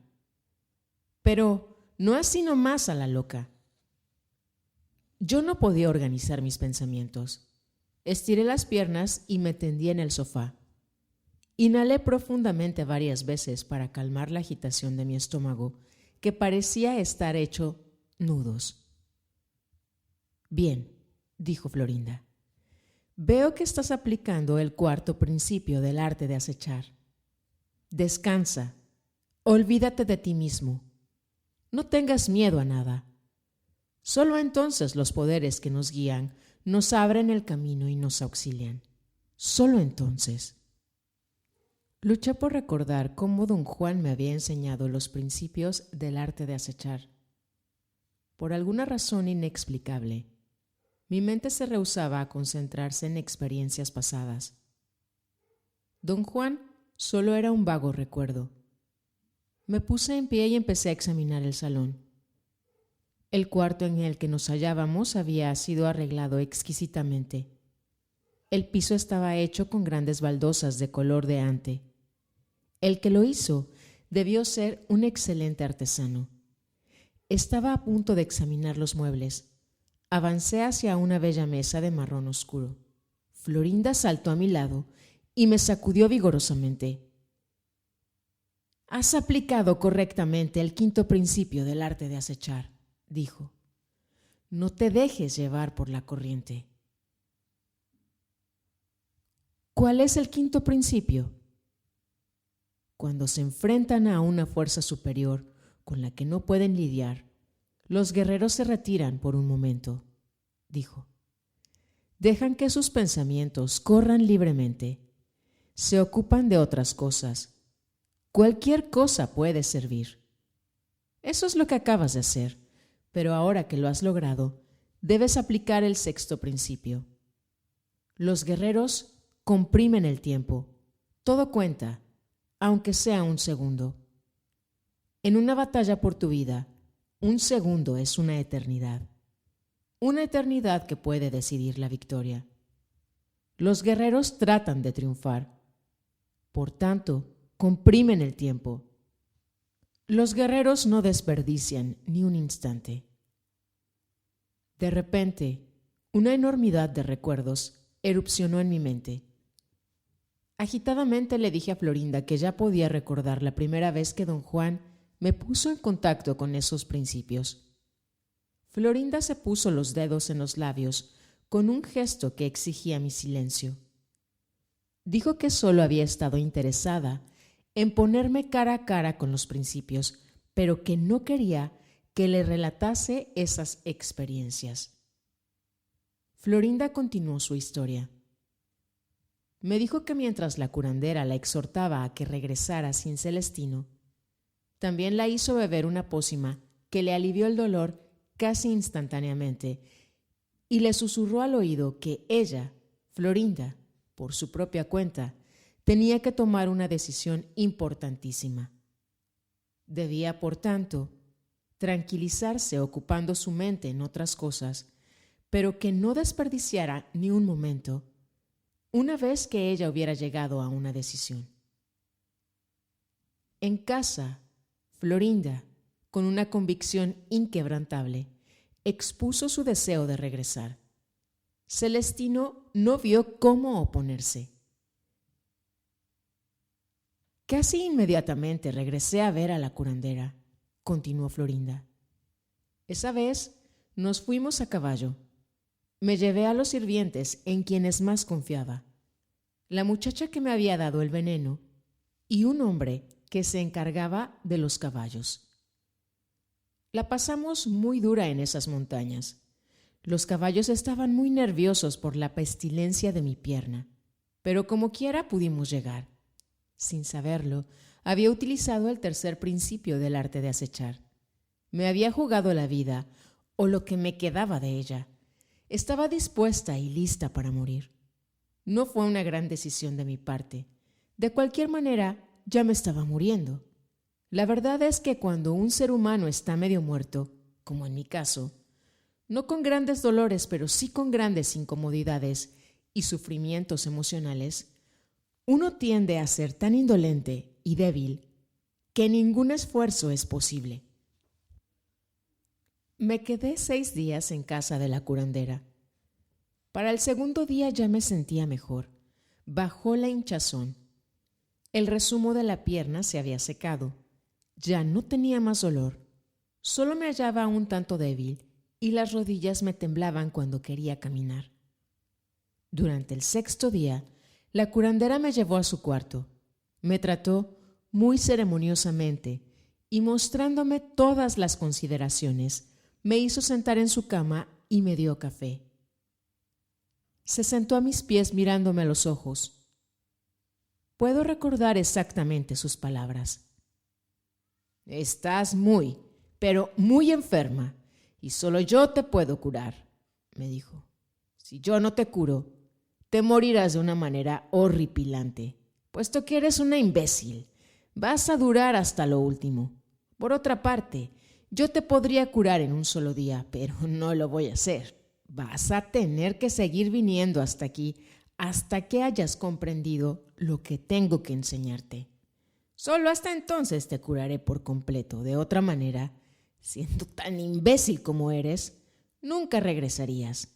Pero no así nomás a la loca. Yo no podía organizar mis pensamientos. Estiré las piernas y me tendí en el sofá. Inhalé profundamente varias veces para calmar la agitación de mi estómago, que parecía estar hecho nudos. Bien, dijo Florinda. Veo que estás aplicando el cuarto principio del arte de acechar. Descansa. Olvídate de ti mismo. No tengas miedo a nada. Solo entonces los poderes que nos guían nos abren el camino y nos auxilian. Solo entonces. Luché por recordar cómo don Juan me había enseñado los principios del arte de acechar. Por alguna razón inexplicable, mi mente se rehusaba a concentrarse en experiencias pasadas. Don Juan solo era un vago recuerdo. Me puse en pie y empecé a examinar el salón. El cuarto en el que nos hallábamos había sido arreglado exquisitamente. El piso estaba hecho con grandes baldosas de color de ante. El que lo hizo debió ser un excelente artesano. Estaba a punto de examinar los muebles. Avancé hacia una bella mesa de marrón oscuro. Florinda saltó a mi lado y me sacudió vigorosamente. Has aplicado correctamente el quinto principio del arte de acechar, dijo. No te dejes llevar por la corriente. ¿Cuál es el quinto principio? Cuando se enfrentan a una fuerza superior con la que no pueden lidiar, los guerreros se retiran por un momento, dijo. Dejan que sus pensamientos corran libremente. Se ocupan de otras cosas. Cualquier cosa puede servir. Eso es lo que acabas de hacer, pero ahora que lo has logrado, debes aplicar el sexto principio. Los guerreros comprimen el tiempo. Todo cuenta, aunque sea un segundo. En una batalla por tu vida, un segundo es una eternidad. Una eternidad que puede decidir la victoria. Los guerreros tratan de triunfar. Por tanto, comprimen el tiempo. Los guerreros no desperdician ni un instante. De repente, una enormidad de recuerdos erupcionó en mi mente. Agitadamente le dije a Florinda que ya podía recordar la primera vez que don Juan me puso en contacto con esos principios. Florinda se puso los dedos en los labios con un gesto que exigía mi silencio. Dijo que solo había estado interesada en ponerme cara a cara con los principios, pero que no quería que le relatase esas experiencias. Florinda continuó su historia. Me dijo que mientras la curandera la exhortaba a que regresara sin Celestino, también la hizo beber una pócima que le alivió el dolor casi instantáneamente y le susurró al oído que ella, Florinda, por su propia cuenta, tenía que tomar una decisión importantísima. Debía, por tanto, tranquilizarse ocupando su mente en otras cosas, pero que no desperdiciara ni un momento una vez que ella hubiera llegado a una decisión. En casa, Florinda, con una convicción inquebrantable, expuso su deseo de regresar. Celestino no vio cómo oponerse. Casi inmediatamente regresé a ver a la curandera, continuó Florinda. Esa vez nos fuimos a caballo. Me llevé a los sirvientes en quienes más confiaba, la muchacha que me había dado el veneno y un hombre que se encargaba de los caballos. La pasamos muy dura en esas montañas. Los caballos estaban muy nerviosos por la pestilencia de mi pierna, pero como quiera pudimos llegar. Sin saberlo, había utilizado el tercer principio del arte de acechar. Me había jugado la vida, o lo que me quedaba de ella. Estaba dispuesta y lista para morir. No fue una gran decisión de mi parte. De cualquier manera, ya me estaba muriendo. La verdad es que cuando un ser humano está medio muerto, como en mi caso, no con grandes dolores, pero sí con grandes incomodidades y sufrimientos emocionales, uno tiende a ser tan indolente y débil que ningún esfuerzo es posible. Me quedé 6 días en casa de la curandera. Para el segundo día ya me sentía mejor. Bajó la hinchazón. El resumo de la pierna se había secado. Ya no tenía más dolor. Solo me hallaba un tanto débil y las rodillas me temblaban cuando quería caminar. Durante el 6.º día, la curandera me llevó a su cuarto. Me trató muy ceremoniosamente y, mostrándome todas las consideraciones, me hizo sentar en su cama y me dio café. Se sentó a mis pies mirándome a los ojos. Puedo recordar exactamente sus palabras. «Estás muy, pero muy enferma, y solo yo te puedo curar», me dijo. «Si yo no te curo, te morirás de una manera horripilante, puesto que eres una imbécil. Vas a durar hasta lo último. Por otra parte, yo te podría curar en un solo día, pero no lo voy a hacer. Vas a tener que seguir viniendo hasta aquí hasta que hayas comprendido lo que tengo que enseñarte. Solo hasta entonces te curaré por completo. De otra manera, siendo tan imbécil como eres, nunca regresarías».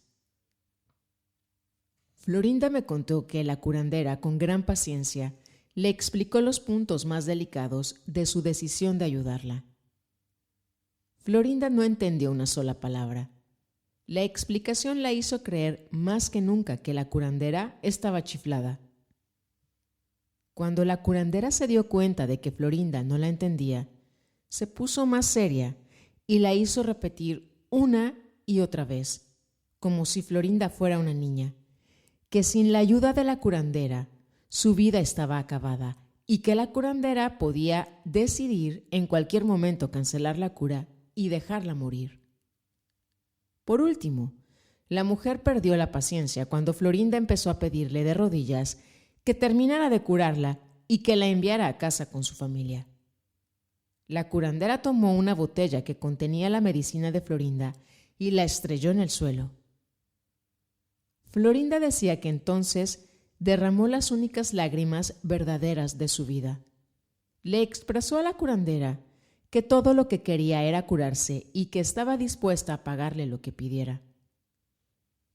Florinda me contó que la curandera, con gran paciencia, le explicó los puntos más delicados de su decisión de ayudarla. Florinda no entendió una sola palabra. La explicación la hizo creer más que nunca que la curandera estaba chiflada. Cuando la curandera se dio cuenta de que Florinda no la entendía, se puso más seria y la hizo repetir una y otra vez, como si Florinda fuera una niña, que sin la ayuda de la curandera su vida estaba acabada y que la curandera podía decidir en cualquier momento cancelar la cura y dejarla morir. Por último, la mujer perdió la paciencia cuando Florinda empezó a pedirle de rodillas que terminara de curarla y que la enviara a casa con su familia. La curandera tomó una botella que contenía la medicina de Florinda y la estrelló en el suelo. Florinda decía que entonces derramó las únicas lágrimas verdaderas de su vida. Le expresó a la curandera que todo lo que quería era curarse y que estaba dispuesta a pagarle lo que pidiera.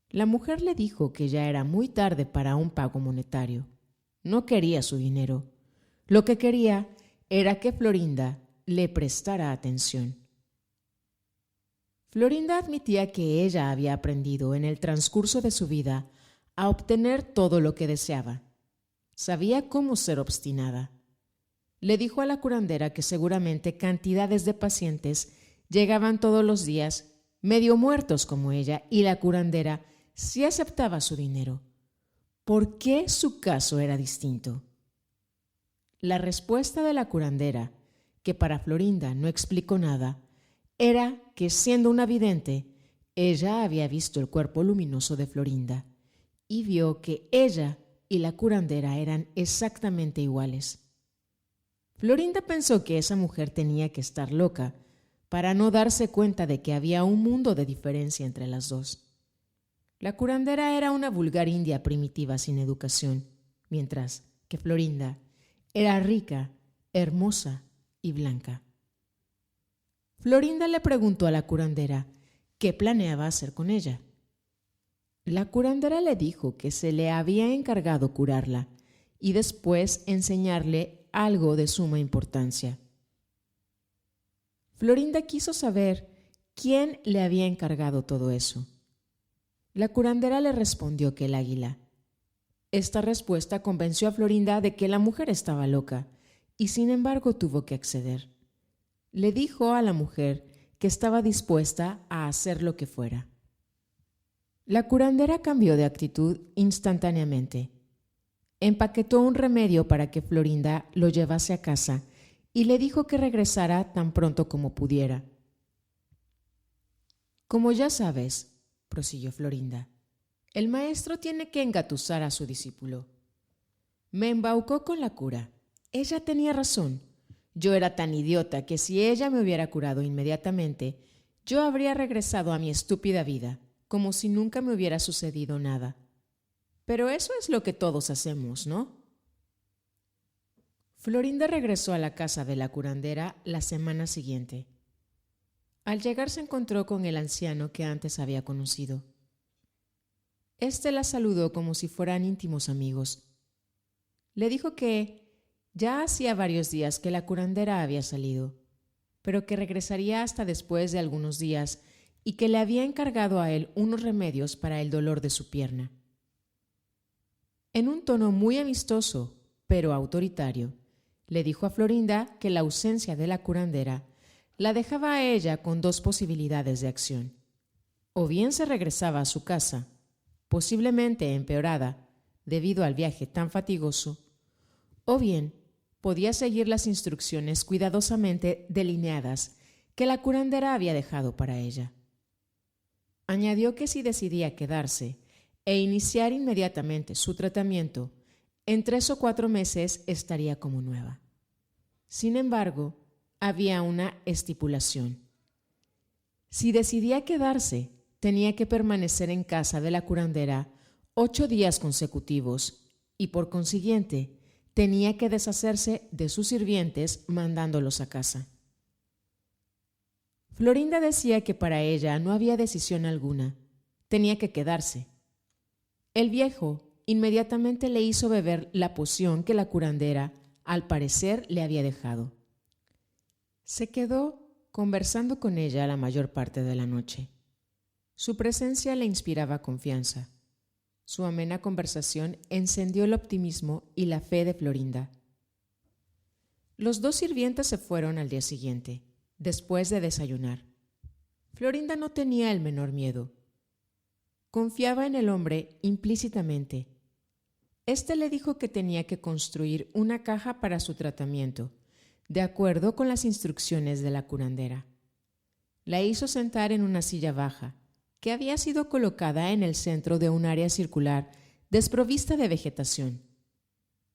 La mujer le dijo que ya era muy tarde para un pago monetario. No quería su dinero. Lo que quería era que Florinda le prestara atención. Florinda admitía que ella había aprendido en el transcurso de su vida a obtener todo lo que deseaba. Sabía cómo ser obstinada. Le dijo a la curandera que seguramente cantidades de pacientes llegaban todos los días medio muertos como ella, y la curandera sí aceptaba su dinero. ¿Por qué su caso era distinto? La respuesta de la curandera, que para Florinda no explicó nada, era que, siendo una vidente, ella había visto el cuerpo luminoso de Florinda y vio que ella y la curandera eran exactamente iguales. Florinda pensó que esa mujer tenía que estar loca para no darse cuenta de que había un mundo de diferencia entre las dos. La curandera era una vulgar india primitiva sin educación, mientras que Florinda era rica, hermosa y blanca. Florinda le preguntó a la curandera qué planeaba hacer con ella. La curandera le dijo que se le había encargado curarla y después enseñarle algo de suma importancia. Florinda quiso saber quién le había encargado todo eso. La curandera le respondió que el águila. Esta respuesta convenció a Florinda de que la mujer estaba loca y sin embargo tuvo que acceder. Le dijo a la mujer que estaba dispuesta a hacer lo que fuera. La curandera cambió de actitud instantáneamente. Empaquetó un remedio para que Florinda lo llevase a casa y le dijo que regresara tan pronto como pudiera. Como ya sabes, prosiguió Florinda, el maestro tiene que engatusar a su discípulo. Me embaucó con la cura. Ella tenía razón. Yo era tan idiota que si ella me hubiera curado inmediatamente, yo habría regresado a mi estúpida vida, como si nunca me hubiera sucedido nada. Pero eso es lo que todos hacemos, ¿no? Florinda regresó a la casa de la curandera la semana siguiente. Al llegar se encontró con el anciano que antes había conocido. Este la saludó como si fueran íntimos amigos. Le dijo que ya hacía varios días que la curandera había salido, pero que regresaría hasta después de algunos días y que le había encargado a él unos remedios para el dolor de su pierna. En un tono muy amistoso, pero autoritario, le dijo a Florinda que la ausencia de la curandera la dejaba a ella con dos posibilidades de acción. O bien se regresaba a su casa, posiblemente empeorada debido al viaje tan fatigoso, o bien podía seguir las instrucciones cuidadosamente delineadas que la curandera había dejado para ella. Añadió que si decidía quedarse e iniciar inmediatamente su tratamiento, en 3 o 4 meses estaría como nueva. Sin embargo, había una estipulación. Si decidía quedarse, tenía que permanecer en casa de la curandera 8 días consecutivos y, por consiguiente, tenía que deshacerse de sus sirvientes mandándolos a casa. Florinda decía que para ella no había decisión alguna. Tenía que quedarse. El viejo inmediatamente le hizo beber la poción que la curandera, al parecer, le había dejado. Se quedó conversando con ella la mayor parte de la noche. Su presencia le inspiraba confianza. Su amena conversación encendió el optimismo y la fe de Florinda. Los 2 sirvientes se fueron al día siguiente, después de desayunar. Florinda no tenía el menor miedo. Confiaba en el hombre implícitamente. Este le dijo que tenía que construir una caja para su tratamiento, de acuerdo con las instrucciones de la curandera. La hizo sentar en una silla baja, que había sido colocada en el centro de un área circular desprovista de vegetación.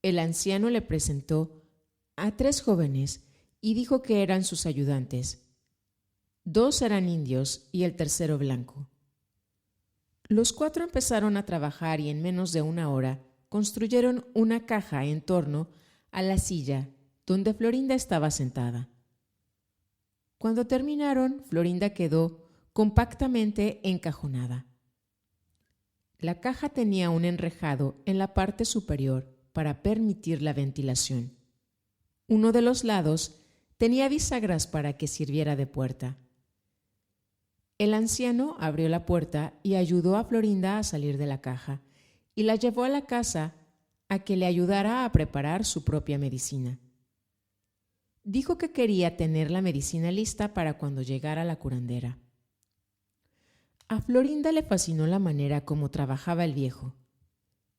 El anciano le presentó a 3 jóvenes y dijo que eran sus ayudantes. 2 eran indios y el tercero blanco. Los 4 empezaron a trabajar y en menos de 1 hora construyeron una caja en torno a la silla donde Florinda estaba sentada. Cuando terminaron, Florinda quedó compactamente encajonada. La caja tenía un enrejado en la parte superior para permitir la ventilación. Uno de los lados tenía bisagras para que sirviera de puerta. El anciano abrió la puerta y ayudó a Florinda a salir de la caja y la llevó a la casa a que le ayudara a preparar su propia medicina. Dijo que quería tener la medicina lista para cuando llegara la curandera. A Florinda le fascinó la manera como trabajaba el viejo.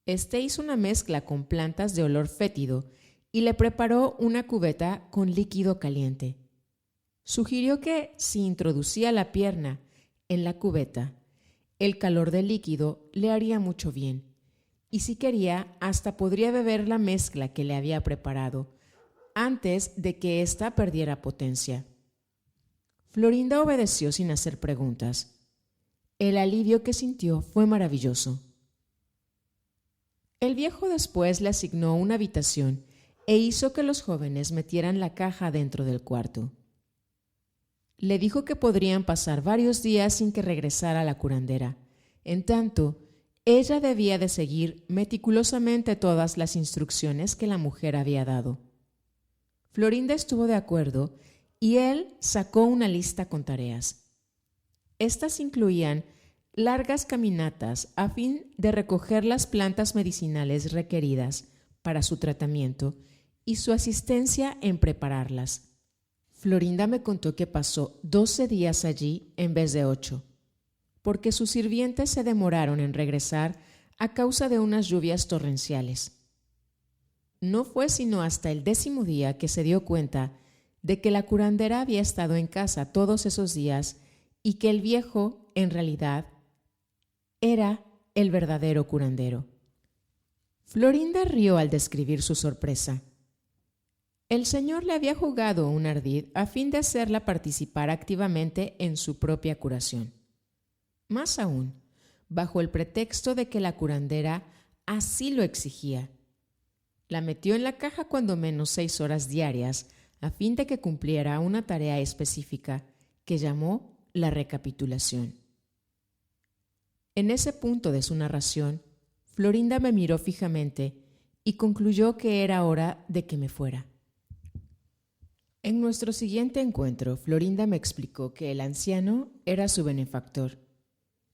Este hizo una mezcla con plantas de olor fétido y le preparó una cubeta con líquido caliente. Sugirió que si introducía la pierna en la cubeta, el calor del líquido le haría mucho bien, y si quería, hasta podría beber la mezcla que le había preparado antes de que ésta perdiera potencia. Florinda obedeció sin hacer preguntas. El alivio que sintió fue maravilloso. El viejo después le asignó una habitación e hizo que los jóvenes metieran la caja dentro del cuarto. Le dijo que podrían pasar varios días sin que regresara la curandera. En tanto, ella debía de seguir meticulosamente todas las instrucciones que la mujer había dado. Florinda estuvo de acuerdo y él sacó una lista con tareas. Estas incluían largas caminatas a fin de recoger las plantas medicinales requeridas para su tratamiento y su asistencia en prepararlas. Florinda me contó que pasó 12 días allí en vez de 8, porque sus sirvientes se demoraron en regresar a causa de unas lluvias torrenciales. No fue sino hasta el 10º día que se dio cuenta de que la curandera había estado en casa todos esos días y que el viejo, en realidad, era el verdadero curandero. Florinda rió al describir su sorpresa. El señor le había jugado un ardid a fin de hacerla participar activamente en su propia curación. Más aún, bajo el pretexto de que la curandera así lo exigía. La metió en la caja cuando menos 6 horas diarias a fin de que cumpliera una tarea específica que llamó la recapitulación. En ese punto de su narración, Florinda me miró fijamente y concluyó que era hora de que me fuera. En nuestro siguiente encuentro, Florinda me explicó que el anciano era su benefactor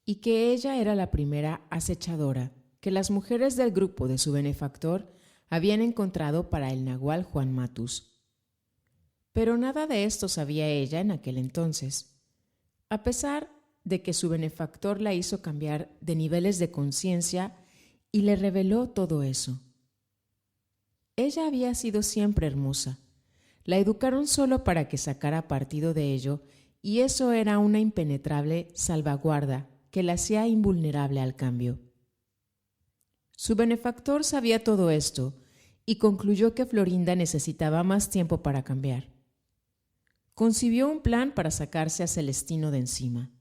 y que ella era la primera acechadora que las mujeres del grupo de su benefactor habían encontrado para el nahual Juan Matus. Pero nada de esto sabía ella en aquel entonces, a pesar de que su benefactor la hizo cambiar de niveles de conciencia y le reveló todo eso. Ella había sido siempre hermosa. La educaron solo para que sacara partido de ello, y eso era una impenetrable salvaguarda que la hacía invulnerable al cambio. Su benefactor sabía todo esto y concluyó que Florinda necesitaba más tiempo para cambiar. Concibió un plan para sacarse a Celestino de encima.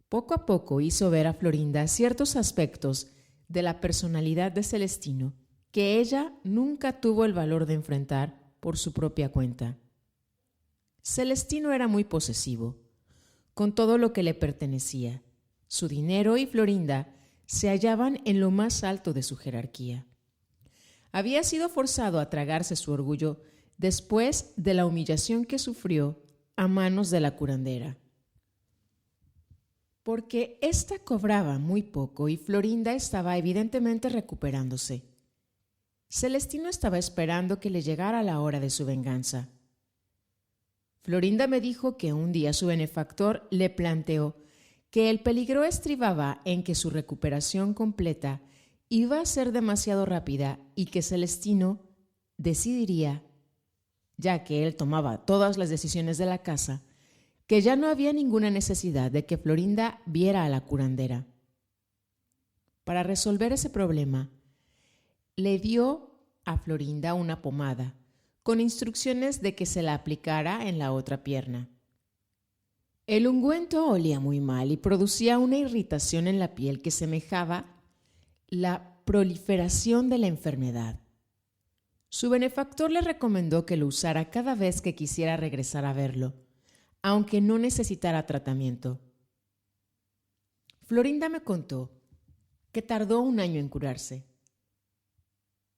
Poco a poco hizo ver a Florinda ciertos aspectos de la personalidad de Celestino que ella nunca tuvo el valor de enfrentar por su propia cuenta. Celestino era muy posesivo, con todo lo que le pertenecía. Su dinero y Florinda se hallaban en lo más alto de su jerarquía. Había sido forzado a tragarse su orgullo después de la humillación que sufrió a manos de la curandera. Porque ésta cobraba muy poco y Florinda estaba evidentemente recuperándose. Celestino estaba esperando que le llegara la hora de su venganza. Florinda me dijo que un día su benefactor le planteó que el peligro estribaba en que su recuperación completa iba a ser demasiado rápida y que Celestino decidiría, ya que él tomaba todas las decisiones de la casa, que ya no había ninguna necesidad de que Florinda viera a la curandera. Para resolver ese problema, le dio a Florinda una pomada, con instrucciones de que se la aplicara en la otra pierna. El ungüento olía muy mal y producía una irritación en la piel que semejaba la proliferación de la enfermedad. Su benefactor le recomendó que lo usara cada vez que quisiera regresar a verlo, aunque no necesitara tratamiento. Florinda me contó que tardó 1 año en curarse.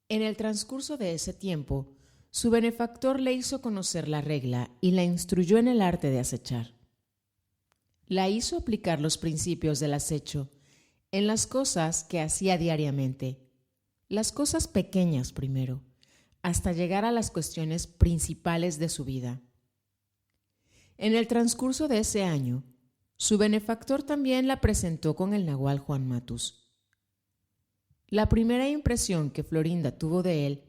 En el transcurso de ese tiempo, su benefactor le hizo conocer la regla y la instruyó en el arte de acechar. La hizo aplicar los principios del acecho en las cosas que hacía diariamente, las cosas pequeñas primero, hasta llegar a las cuestiones principales de su vida. En el transcurso de ese año, su benefactor también la presentó con el nahual Juan Matus. La primera impresión que Florinda tuvo de él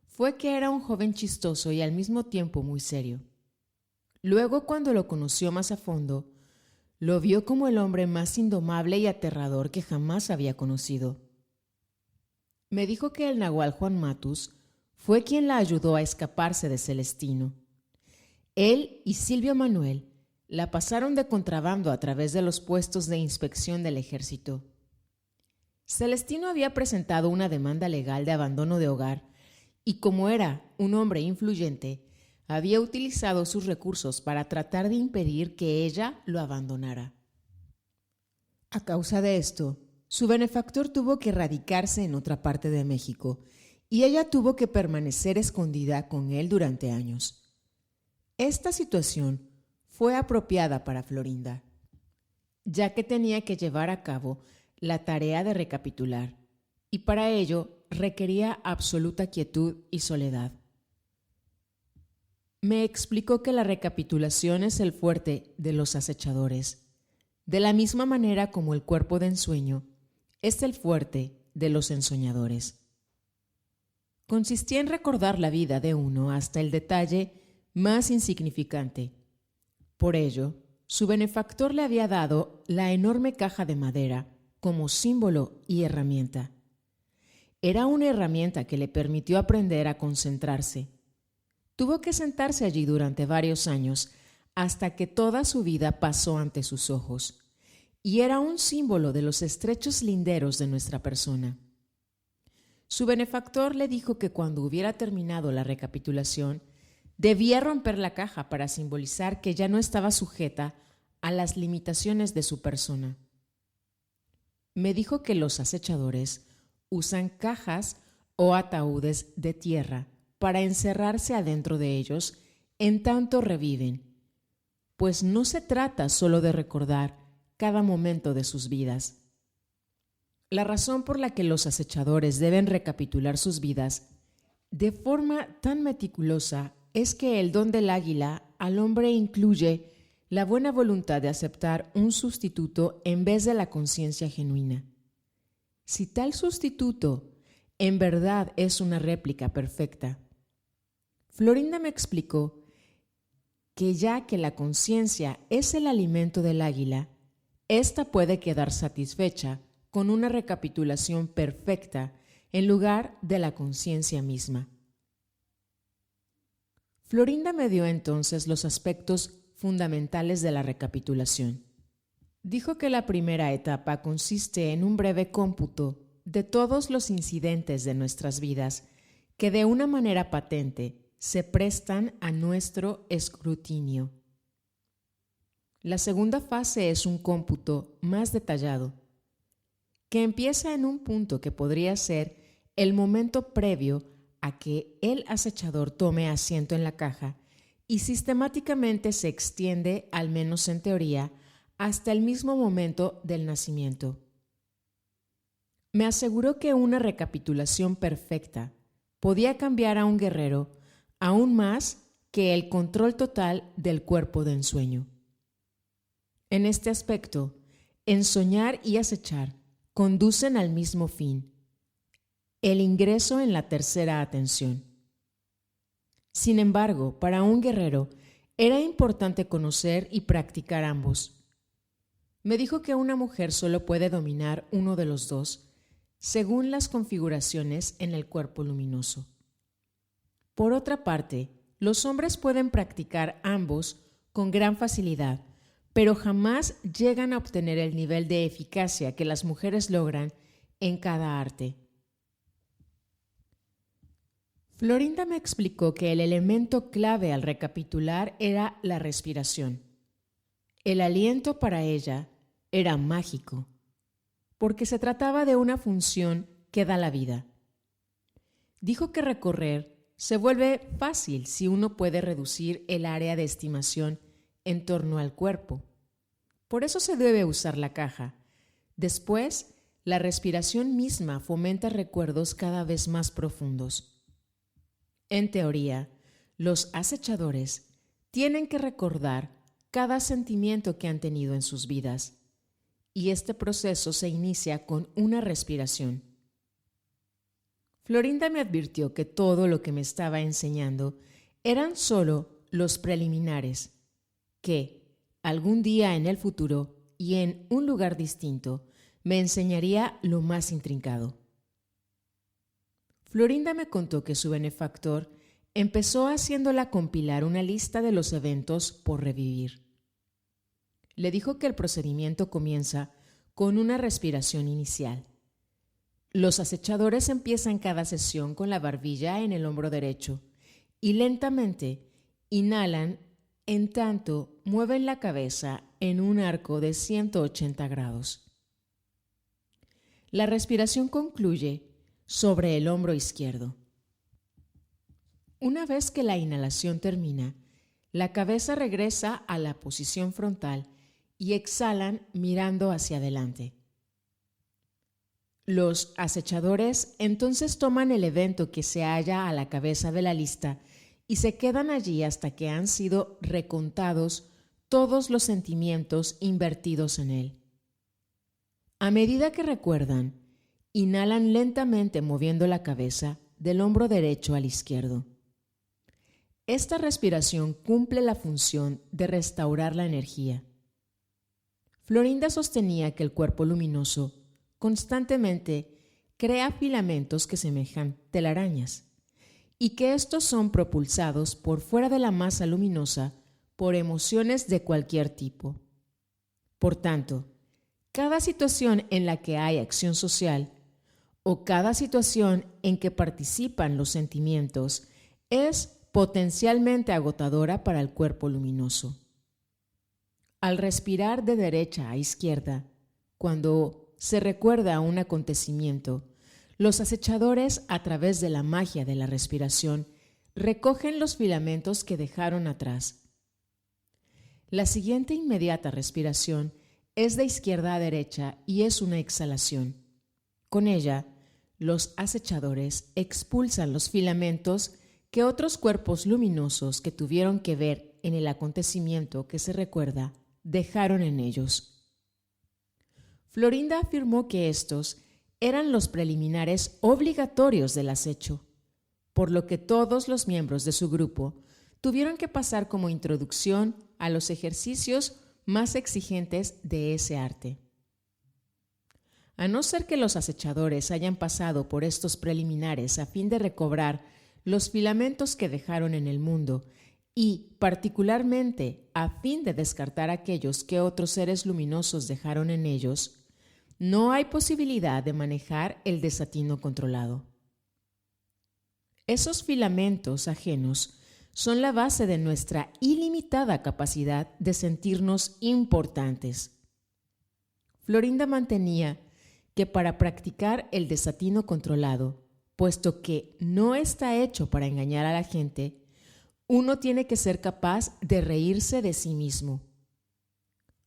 fue que era un joven chistoso y al mismo tiempo muy serio. Luego, cuando lo conoció más a fondo, lo vio como el hombre más indomable y aterrador que jamás había conocido. Me dijo que el nahual Juan Matus fue quien la ayudó a escaparse de Celestino. Él y Silvio Manuel la pasaron de contrabando a través de los puestos de inspección del ejército. Celestino había presentado una demanda legal de abandono de hogar y, como era un hombre influyente, había utilizado sus recursos para tratar de impedir que ella lo abandonara. A causa de esto, su benefactor tuvo que radicarse en otra parte de México y ella tuvo que permanecer escondida con él durante años. Esta situación fue apropiada para Florinda, ya que tenía que llevar a cabo la tarea de recapitular, y para ello requería absoluta quietud y soledad. Me explicó que la recapitulación es el fuerte de los acechadores, de la misma manera como el cuerpo de ensueño es el fuerte de los ensoñadores. Consistía en recordar la vida de uno hasta el detalle más insignificante. Por ello, su benefactor le había dado la enorme caja de madera como símbolo y herramienta. Era una herramienta que le permitió aprender a concentrarse. Tuvo que sentarse allí durante varios años hasta que toda su vida pasó ante sus ojos, y era un símbolo de los estrechos linderos de nuestra persona. Su benefactor le dijo que cuando hubiera terminado la recapitulación, debía romper la caja para simbolizar que ya no estaba sujeta a las limitaciones de su persona. Me dijo que los acechadores usan cajas o ataúdes de tierra para encerrarse adentro de ellos en tanto reviven, pues no se trata solo de recordar cada momento de sus vidas. La razón por la que los acechadores deben recapitular sus vidas de forma tan meticulosa es que el don del águila al hombre incluye la buena voluntad de aceptar un sustituto en vez de la conciencia genuina. Si tal sustituto en verdad es una réplica perfecta, Florinda me explicó que ya que la conciencia es el alimento del águila, ésta puede quedar satisfecha con una recapitulación perfecta en lugar de la conciencia misma. Florinda me dio entonces los aspectos fundamentales de la recapitulación. Dijo que la primera etapa consiste en un breve cómputo de todos los incidentes de nuestras vidas que de una manera patente se prestan a nuestro escrutinio. La segunda fase es un cómputo más detallado, que empieza en un punto que podría ser el momento previo a que el acechador tome asiento en la caja y sistemáticamente se extiende, al menos en teoría, hasta el mismo momento del nacimiento. Me aseguró que una recapitulación perfecta podía cambiar a un guerrero aún más que el control total del cuerpo de ensueño. En este aspecto, ensoñar y acechar conducen al mismo fin, el ingreso en la tercera atención. Sin embargo, para un guerrero era importante conocer y practicar ambos. Me dijo que una mujer solo puede dominar uno de los dos, según las configuraciones en el cuerpo luminoso. Por otra parte, los hombres pueden practicar ambos con gran facilidad, pero jamás llegan a obtener el nivel de eficacia que las mujeres logran en cada arte. Florinda me explicó que el elemento clave al recapitular era la respiración. El aliento para ella era mágico, porque se trataba de una función que da la vida. Dijo que recorrer se vuelve fácil si uno puede reducir el área de estimación en torno al cuerpo. Por eso se debe usar la caja. Después, la respiración misma fomenta recuerdos cada vez más profundos. En teoría, los acechadores tienen que recordar cada sentimiento que han tenido en sus vidas, y este proceso se inicia con una respiración. Florinda me advirtió que todo lo que me estaba enseñando eran solo los preliminares, que algún día en el futuro y en un lugar distinto me enseñaría lo más intrincado. Florinda me contó que su benefactor empezó haciéndola compilar una lista de los eventos por revivir. le dijo que el procedimiento comienza con una respiración inicial. Los acechadores empiezan cada sesión con la barbilla en el hombro derecho y lentamente inhalan en tanto mueven la cabeza en un arco de 180 grados. La respiración concluye sobre el hombro izquierdo. Una vez que la inhalación termina, la cabeza regresa a la posición frontal y exhalan mirando hacia adelante. Los acechadores entonces toman el evento que se halla a la cabeza de la lista y se quedan allí hasta que han sido recontados todos los sentimientos invertidos en él. A medida que recuerdan, inhalan lentamente moviendo la cabeza del hombro derecho al izquierdo. Esta respiración cumple la función de restaurar la energía. Florinda sostenía que el cuerpo luminoso constantemente crea filamentos que semejan telarañas y que estos son propulsados por fuera de la masa luminosa por emociones de cualquier tipo. Por tanto, cada situación en la que hay acción social o cada situación en que participan los sentimientos es potencialmente agotadora para el cuerpo luminoso. Al respirar de derecha a izquierda, cuando se recuerda un acontecimiento, los acechadores, a través de la magia de la respiración, recogen los filamentos que dejaron atrás. La siguiente inmediata respiración es de izquierda a derecha y es una exhalación. Con ella, los acechadores expulsan los filamentos que otros cuerpos luminosos que tuvieron que ver en el acontecimiento que se recuerda dejaron en ellos. Florinda afirmó que estos eran los preliminares obligatorios del acecho, por lo que todos los miembros de su grupo tuvieron que pasar como introducción a los ejercicios más exigentes de ese arte. A no ser que los acechadores hayan pasado por estos preliminares a fin de recobrar los filamentos que dejaron en el mundo y, particularmente, a fin de descartar aquellos que otros seres luminosos dejaron en ellos, no hay posibilidad de manejar el desatino controlado. Esos filamentos ajenos son la base de nuestra ilimitada capacidad de sentirnos importantes. Florinda mantenía que para practicar el desatino controlado, puesto que no está hecho para engañar a la gente, uno tiene que ser capaz de reírse de sí mismo.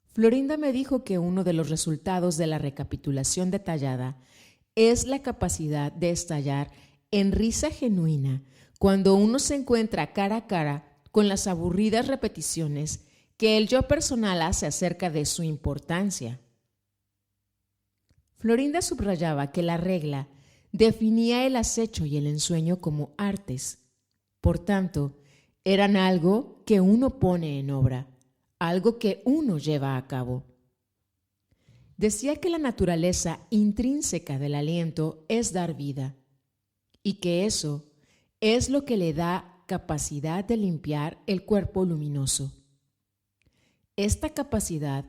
Florinda me dijo que uno de los resultados de la recapitulación detallada es la capacidad de estallar en risa genuina cuando uno se encuentra cara a cara con las aburridas repeticiones que el yo personal hace acerca de su importancia. Florinda subrayaba que la regla definía el acecho y el ensueño como artes. Por tanto, eran algo que uno pone en obra, algo que uno lleva a cabo. Decía que la naturaleza intrínseca del aliento es dar vida y que eso es lo que le da capacidad de limpiar el cuerpo luminoso. Esta capacidad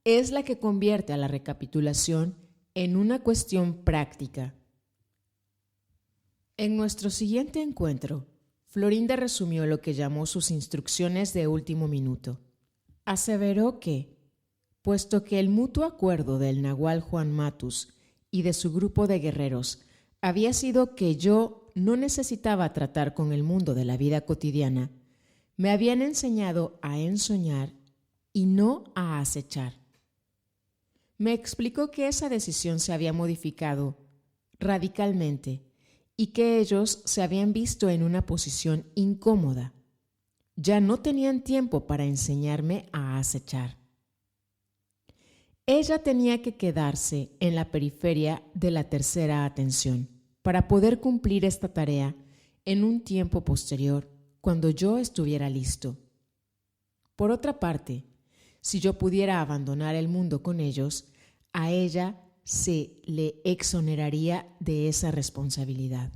es la que convierte a la recapitulación en una cuestión práctica. En nuestro siguiente encuentro, Florinda resumió lo que llamó sus instrucciones de último minuto. Aseveró que, puesto que el mutuo acuerdo del nahual Juan Matus y de su grupo de guerreros había sido que yo no necesitaba tratar con el mundo de la vida cotidiana, me habían enseñado a ensoñar y no a acechar. Me explicó que esa decisión se había modificado radicalmente y que ellos se habían visto en una posición incómoda. Ya no tenían tiempo para enseñarme a acechar. Ella tenía que quedarse en la periferia de la tercera atención para poder cumplir esta tarea en un tiempo posterior, cuando yo estuviera listo. Por otra parte, si yo pudiera abandonar el mundo con ellos, a ella se le exoneraría de esa responsabilidad.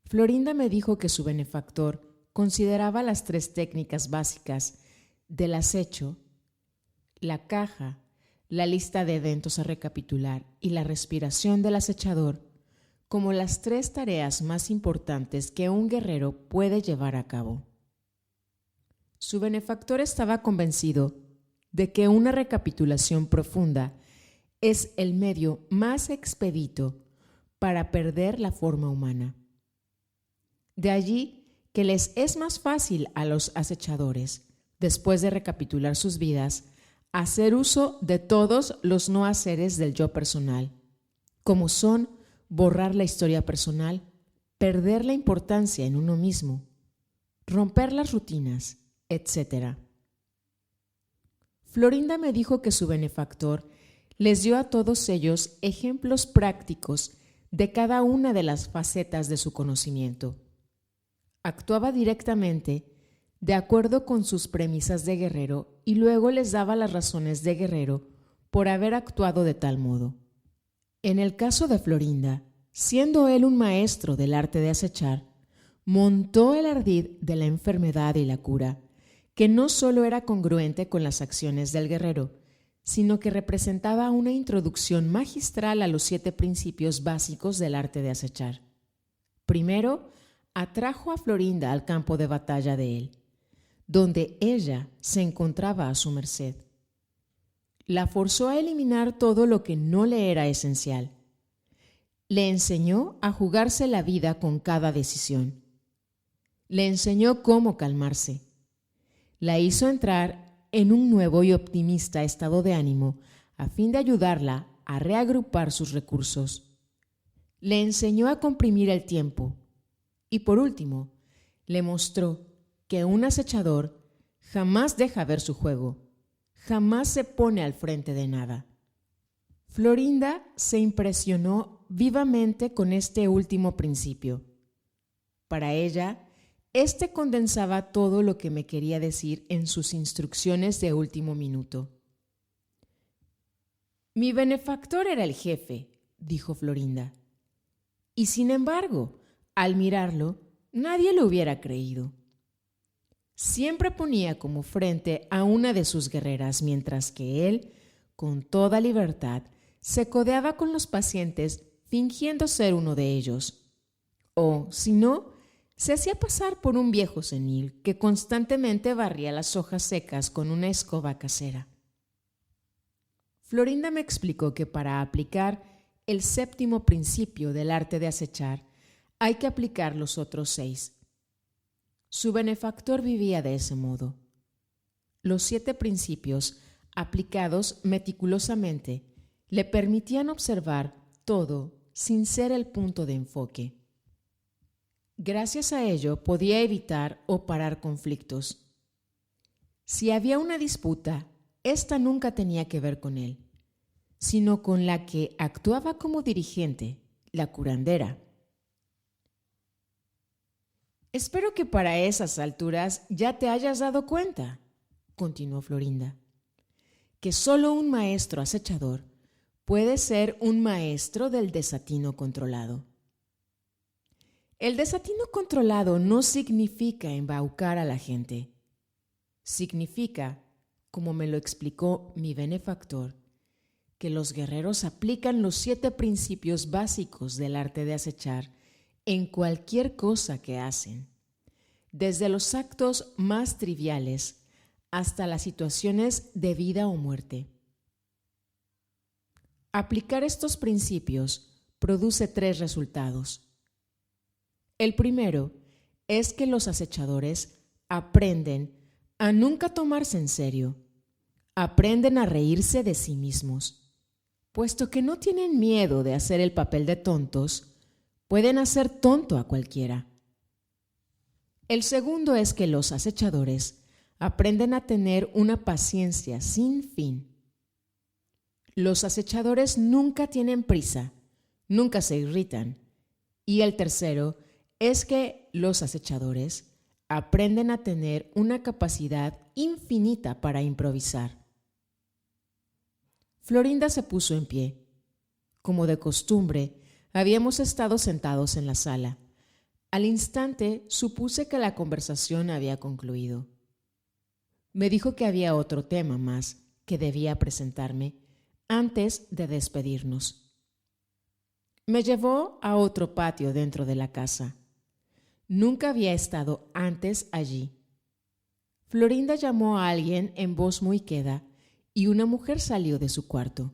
Florinda me dijo que su benefactor consideraba las 3 técnicas básicas del acecho, la caja, la lista de eventos a recapitular y la respiración del acechador como las 3 tareas más importantes que un guerrero puede llevar a cabo. Su benefactor estaba convencido de que una recapitulación profunda es el medio más expedito para perder la forma humana. De allí que les es más fácil a los acechadores, después de recapitular sus vidas, hacer uso de todos los no haceres del yo personal, como son borrar la historia personal, perder la importancia en uno mismo, romper las rutinas, etc. Florinda me dijo que su benefactor les dio a todos ellos ejemplos prácticos de cada una de las facetas de su conocimiento. Actuaba directamente de acuerdo con sus premisas de guerrero y luego les daba las razones de guerrero por haber actuado de tal modo. En el caso de Florinda, siendo él un maestro del arte de acechar, montó el ardid de la enfermedad y la cura, que no solo era congruente con las acciones del guerrero, sino que representaba una introducción magistral a los 7 principios básicos del arte de acechar. Primero, atrajo a Florinda al campo de batalla de él, donde ella se encontraba a su merced. La forzó a eliminar todo lo que no le era esencial. Le enseñó a jugarse la vida con cada decisión. Le enseñó cómo calmarse. La hizo entrar en un nuevo y optimista estado de ánimo a fin de ayudarla a reagrupar sus recursos. Le enseñó a comprimir el tiempo y, por último, le mostró que un acechador jamás deja ver su juego, jamás se pone al frente de nada. Florinda se impresionó vivamente con este último principio. Para ella, este condensaba todo lo que me quería decir en sus instrucciones de último minuto. Mi benefactor era el jefe, dijo Florinda. Y sin embargo, al mirarlo, nadie lo hubiera creído. Siempre ponía como frente a una de sus guerreras, mientras que él, con toda libertad, se codeaba con los pacientes fingiendo ser uno de ellos. O, si no, se hacía pasar por un viejo senil que constantemente barría las hojas secas con una escoba casera. Florinda me explicó que para aplicar el 7º principio del arte de acechar hay que aplicar los otros 6. Su benefactor vivía de ese modo. Los 7 principios, aplicados meticulosamente, le permitían observar todo sin ser el punto de enfoque. Gracias a ello podía evitar o parar conflictos. Si había una disputa, esta nunca tenía que ver con él, sino con la que actuaba como dirigente, la curandera. Espero que para esas alturas ya te hayas dado cuenta, continuó Florinda, que solo un maestro acechador puede ser un maestro del desatino controlado. El desatino controlado no significa embaucar a la gente. Significa, como me lo explicó mi benefactor, que los guerreros aplican los 7 principios básicos del arte de acechar en cualquier cosa que hacen, desde los actos más triviales hasta las situaciones de vida o muerte. Aplicar estos principios produce 3 resultados. El primero es que los acechadores aprenden a nunca tomarse en serio, aprenden a reírse de sí mismos. Puesto que no tienen miedo de hacer el papel de tontos, pueden hacer tonto a cualquiera. El segundo es que los acechadores aprenden a tener una paciencia sin fin. Los acechadores nunca tienen prisa, nunca se irritan. Y el tercero es que los acechadores aprenden a tener una capacidad infinita para improvisar. Florinda se puso en pie. Como de costumbre, habíamos estado sentados en la sala. Al instante supuse que la conversación había concluido. Me dijo que había otro tema más que debía presentarme antes de despedirnos. Me llevó a otro patio dentro de la casa. Nunca había estado antes allí. Florinda llamó a alguien en voz muy queda y una mujer salió de su cuarto.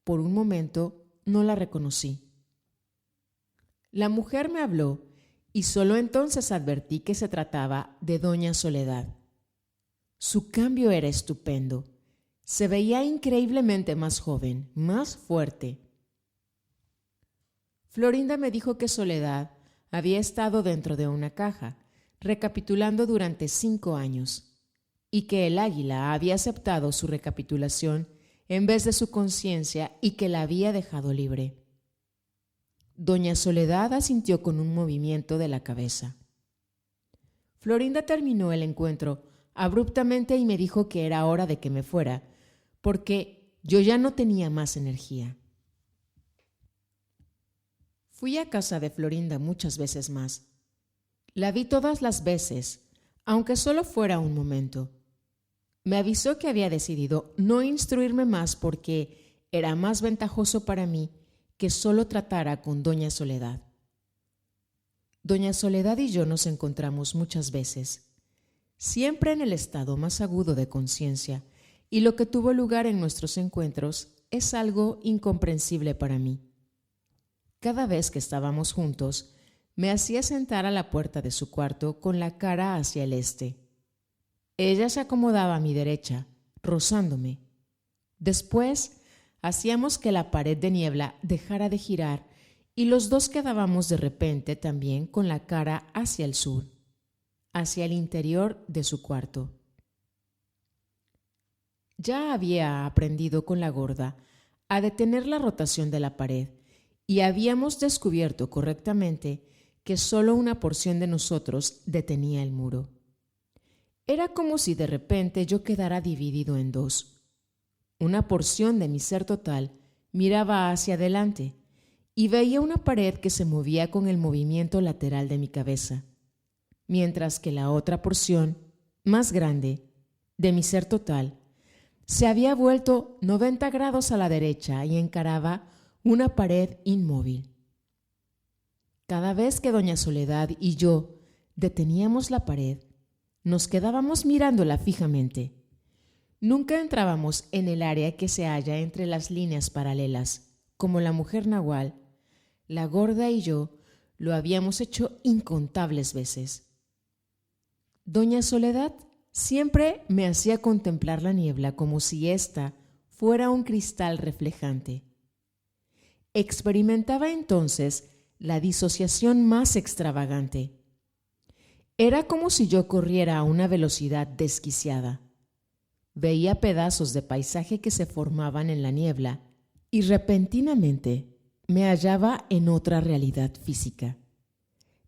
Por un momento no la reconocí. La mujer me habló y solo entonces advertí que se trataba de doña Soledad. Su cambio era estupendo. Se veía increíblemente más joven, más fuerte. Florinda me dijo que Soledad había estado dentro de una caja, recapitulando durante 5 años, y que el águila había aceptado su recapitulación en vez de su conciencia y que la había dejado libre. Doña Soledad asintió con un movimiento de la cabeza. Florinda terminó el encuentro abruptamente y me dijo que era hora de que me fuera, porque yo ya no tenía más energía. Fui a casa de Florinda muchas veces más. La vi todas las veces, aunque solo fuera un momento. Me avisó que había decidido no instruirme más porque era más ventajoso para mí que solo tratara con doña Soledad. Doña Soledad y yo nos encontramos muchas veces, siempre en el estado más agudo de conciencia, y lo que tuvo lugar en nuestros encuentros es algo incomprensible para mí. Cada vez que estábamos juntos, me hacía sentar a la puerta de su cuarto con la cara hacia el este. Ella se acomodaba a mi derecha, rozándome. Después, hacíamos que la pared de niebla dejara de girar y los dos quedábamos de repente también con la cara hacia el sur, hacia el interior de su cuarto. Ya había aprendido con la gorda a detener la rotación de la pared y habíamos descubierto correctamente que solo una porción de nosotros detenía el muro. Era como si de repente yo quedara dividido en dos. Una porción de mi ser total miraba hacia adelante y veía una pared que se movía con el movimiento lateral de mi cabeza, mientras que la otra porción, más grande, de mi ser total, se había vuelto 90 grados a la derecha y encaraba una pared inmóvil. Cada vez que doña Soledad y yo deteníamos la pared, nos quedábamos mirándola fijamente. Nunca entrábamos en el área que se halla entre las líneas paralelas, como la mujer nahual, la gorda y yo lo habíamos hecho incontables veces. Doña Soledad siempre me hacía contemplar la niebla como si ésta fuera un cristal reflejante. Experimentaba entonces la disociación más extravagante. Era como si yo corriera a una velocidad desquiciada. Veía pedazos de paisaje que se formaban en la niebla y repentinamente me hallaba en otra realidad física.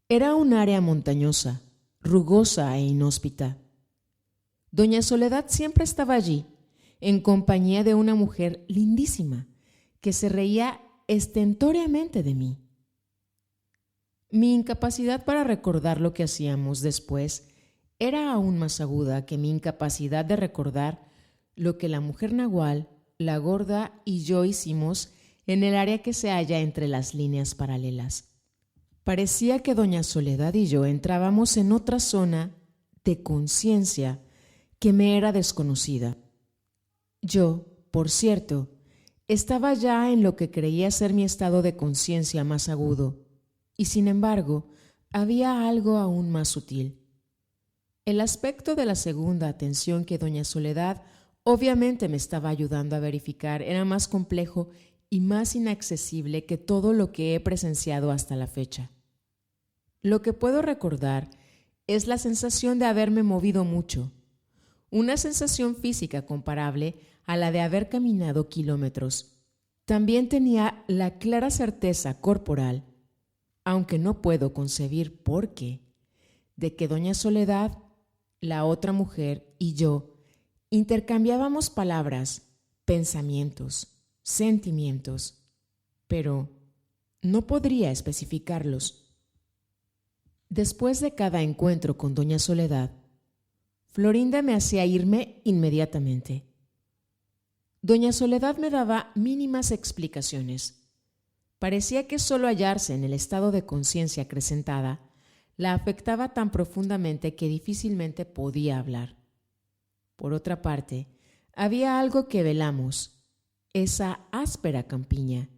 Era un área montañosa, rugosa e inhóspita. Doña Soledad siempre estaba allí, en compañía de una mujer lindísima, que se reía estentóreamente de mí. Mi incapacidad para recordar lo que hacíamos después era aún más aguda que mi incapacidad de recordar lo que la mujer nahual, la gorda y yo hicimos en el área que se halla entre las líneas paralelas. Parecía que doña Soledad y yo entrábamos en otra zona de conciencia que me era desconocida. Yo, por cierto, estaba ya en lo que creía ser mi estado de conciencia más agudo, y sin embargo, había algo aún más sutil. El aspecto de la segunda atención que doña Soledad obviamente me estaba ayudando a verificar era más complejo y más inaccesible que todo lo que he presenciado hasta la fecha. Lo que puedo recordar es la sensación de haberme movido mucho, una sensación física comparable a la de haber caminado kilómetros. También tenía la clara certeza corporal, aunque no puedo concebir por qué, de que doña Soledad, la otra mujer y yo intercambiábamos palabras, pensamientos, sentimientos, pero no podría especificarlos. Después de cada encuentro con doña Soledad, Florinda me hacía irme inmediatamente. Doña Soledad me daba mínimas explicaciones. Parecía que solo hallarse en el estado de conciencia acrecentada la afectaba tan profundamente que difícilmente podía hablar. Por otra parte, había algo que velamos, esa áspera campiña,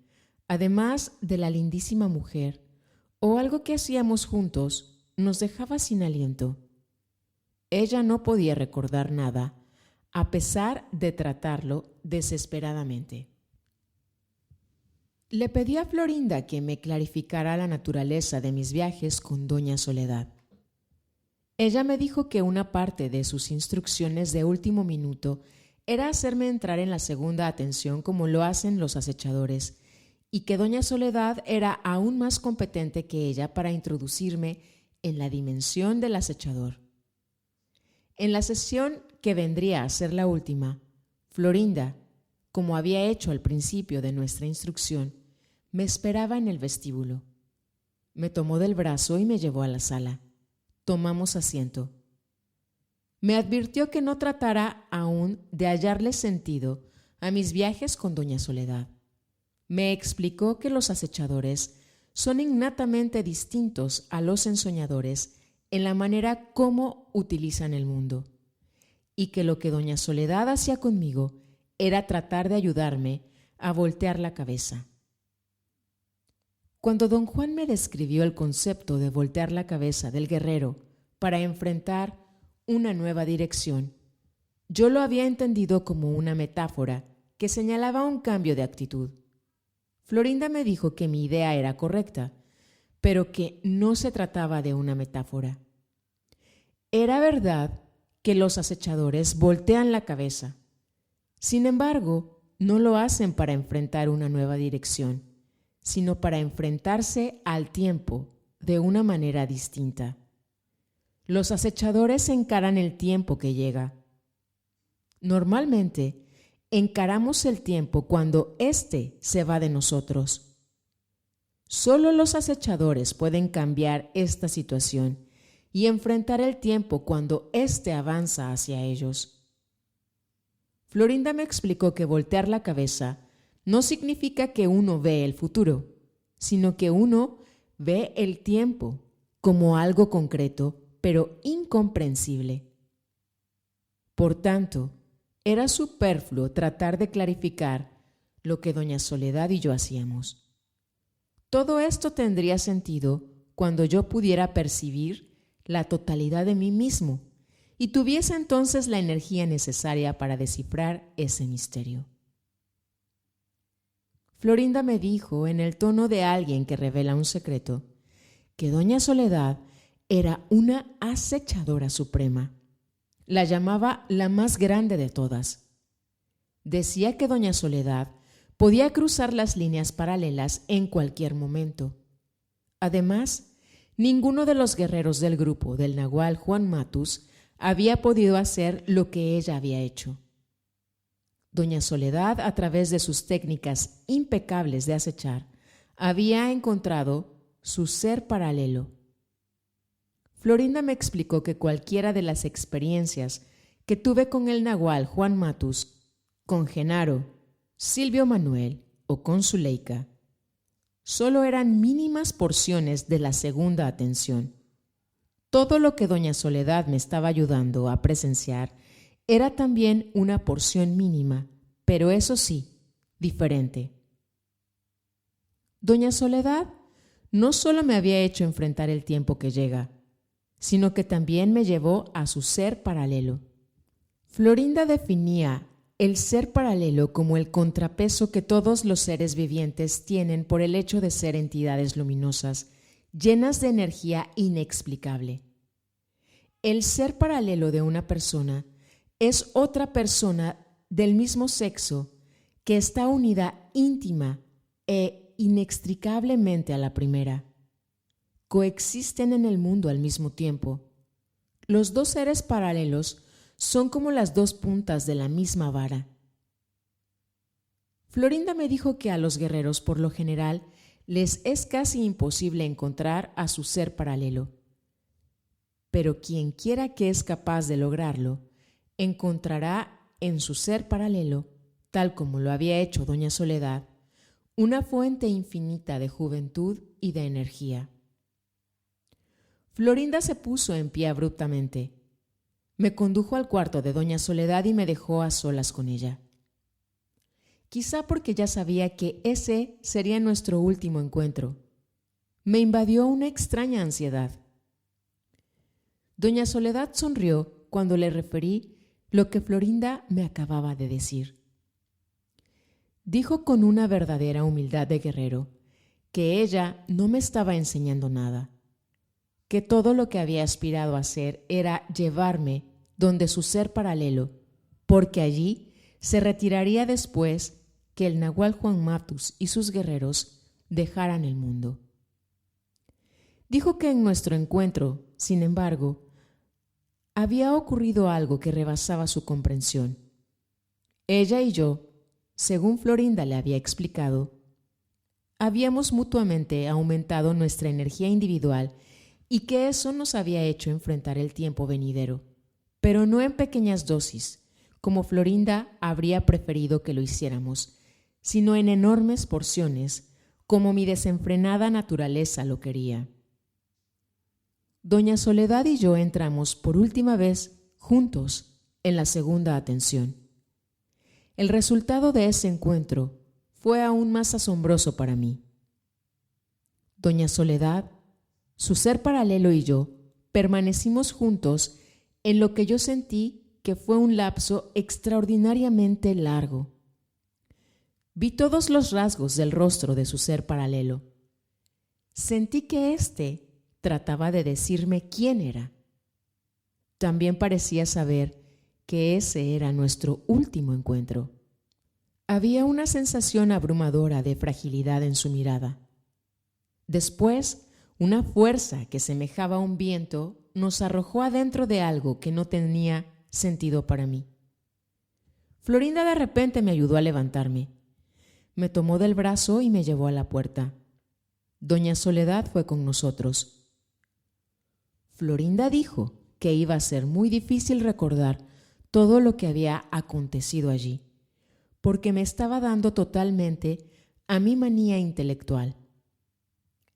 además de la lindísima mujer, o algo que hacíamos juntos, nos dejaba sin aliento. Ella no podía recordar nada, a pesar de tratarlo desesperadamente. Le pedí a Florinda que me clarificara la naturaleza de mis viajes con doña Soledad. Ella me dijo que una parte de sus instrucciones de último minuto era hacerme entrar en la segunda atención como lo hacen los acechadores, y que doña Soledad era aún más competente que ella para introducirme en la dimensión del acechador. En la sesión que vendría a ser la última, Florinda, como había hecho al principio de nuestra instrucción, me esperaba en el vestíbulo. Me tomó del brazo y me llevó a la sala. Tomamos asiento. Me advirtió que no tratara aún de hallarle sentido a mis viajes con doña Soledad. Me explicó que los acechadores son innatamente distintos a los ensoñadores en la manera como utilizan el mundo, y que lo que doña Soledad hacía conmigo era tratar de ayudarme a voltear la cabeza. Cuando don Juan me describió el concepto de voltear la cabeza del guerrero para enfrentar una nueva dirección, yo lo había entendido como una metáfora que señalaba un cambio de actitud. Florinda me dijo que mi idea era correcta, pero que no se trataba de una metáfora. Era verdad que los acechadores voltean la cabeza. Sin embargo, no lo hacen para enfrentar una nueva dirección, sino para enfrentarse al tiempo de una manera distinta. Los acechadores encaran el tiempo que llega. Normalmente, encaramos el tiempo cuando éste se va de nosotros. Solo los acechadores pueden cambiar esta situación y enfrentar el tiempo cuando éste avanza hacia ellos. Florinda me explicó que voltear la cabeza no significa que uno ve el futuro, sino que uno ve el tiempo como algo concreto, pero incomprensible. Por tanto, era superfluo tratar de clarificar lo que doña Soledad y yo hacíamos. Todo esto tendría sentido cuando yo pudiera percibir la totalidad de mí mismo y tuviese entonces la energía necesaria para descifrar ese misterio. Florinda me dijo, en el tono de alguien que revela un secreto, que doña Soledad era una acechadora suprema. La llamaba la más grande de todas. Decía que doña Soledad podía cruzar las líneas paralelas en cualquier momento. Además, ninguno de los guerreros del grupo del nahual Juan Matus había podido hacer lo que ella había hecho. Doña Soledad, a través de sus técnicas impecables de acechar, había encontrado su ser paralelo. Florinda me explicó que cualquiera de las experiencias que tuve con el nahual Juan Matus, con Genaro, Silvio Manuel o con Zuleika, solo eran mínimas porciones de la segunda atención. Todo lo que doña Soledad me estaba ayudando a presenciar era también una porción mínima, pero eso sí, diferente. Doña Soledad no solo me había hecho enfrentar el tiempo que llega, sino que también me llevó a su ser paralelo. Florinda definía el ser paralelo como el contrapeso que todos los seres vivientes tienen por el hecho de ser entidades luminosas, llenas de energía inexplicable. El ser paralelo de una persona es otra persona del mismo sexo que está unida íntima e inextricablemente a la primera. Coexisten en el mundo al mismo tiempo. Los dos seres paralelos son como las dos puntas de la misma vara. Florinda me dijo que a los guerreros por lo general les es casi imposible encontrar a su ser paralelo. pero quien quiera que es capaz de lograrlo, encontrará en su ser paralelo, tal como lo había hecho doña Soledad, una fuente infinita de juventud y de energía. Florinda se puso en pie abruptamente. Me condujo al cuarto de doña Soledad y me dejó a solas con ella. Quizá porque ya sabía que ese sería nuestro último encuentro. Me invadió una extraña ansiedad. Doña Soledad sonrió cuando le referí lo que Florinda me acababa de decir. Dijo con una verdadera humildad de guerrero que ella no me estaba enseñando nada, que todo lo que había aspirado a hacer era llevarme donde su ser paralelo, porque allí se retiraría después que el nahual Juan Matus y sus guerreros dejaran el mundo. Dijo que en nuestro encuentro, sin embargo, había ocurrido algo que rebasaba su comprensión. Ella y yo, según Florinda le había explicado, habíamos mutuamente aumentado nuestra energía individual y que eso nos había hecho enfrentar el tiempo venidero, pero no en pequeñas dosis, como Florinda habría preferido que lo hiciéramos, sino en enormes porciones, como mi desenfrenada naturaleza lo quería. Doña Soledad y yo entramos por última vez juntos en la segunda atención. El resultado de ese encuentro fue aún más asombroso para mí. Doña Soledad, su ser paralelo y yo permanecimos juntos en lo que yo sentí que fue un lapso extraordinariamente largo. Vi todos los rasgos del rostro de su ser paralelo. Sentí que éste trataba de decirme quién era. También parecía saber que ese era nuestro último encuentro. Había una sensación abrumadora de fragilidad en su mirada. Después, una fuerza que semejaba a un viento nos arrojó adentro de algo que no tenía sentido para mí. Florinda de repente me ayudó a levantarme. Me tomó del brazo y me llevó a la puerta. Doña Soledad fue con nosotros. Florinda dijo que iba a ser muy difícil recordar todo lo que había acontecido allí, porque me estaba dando totalmente a mi manía intelectual.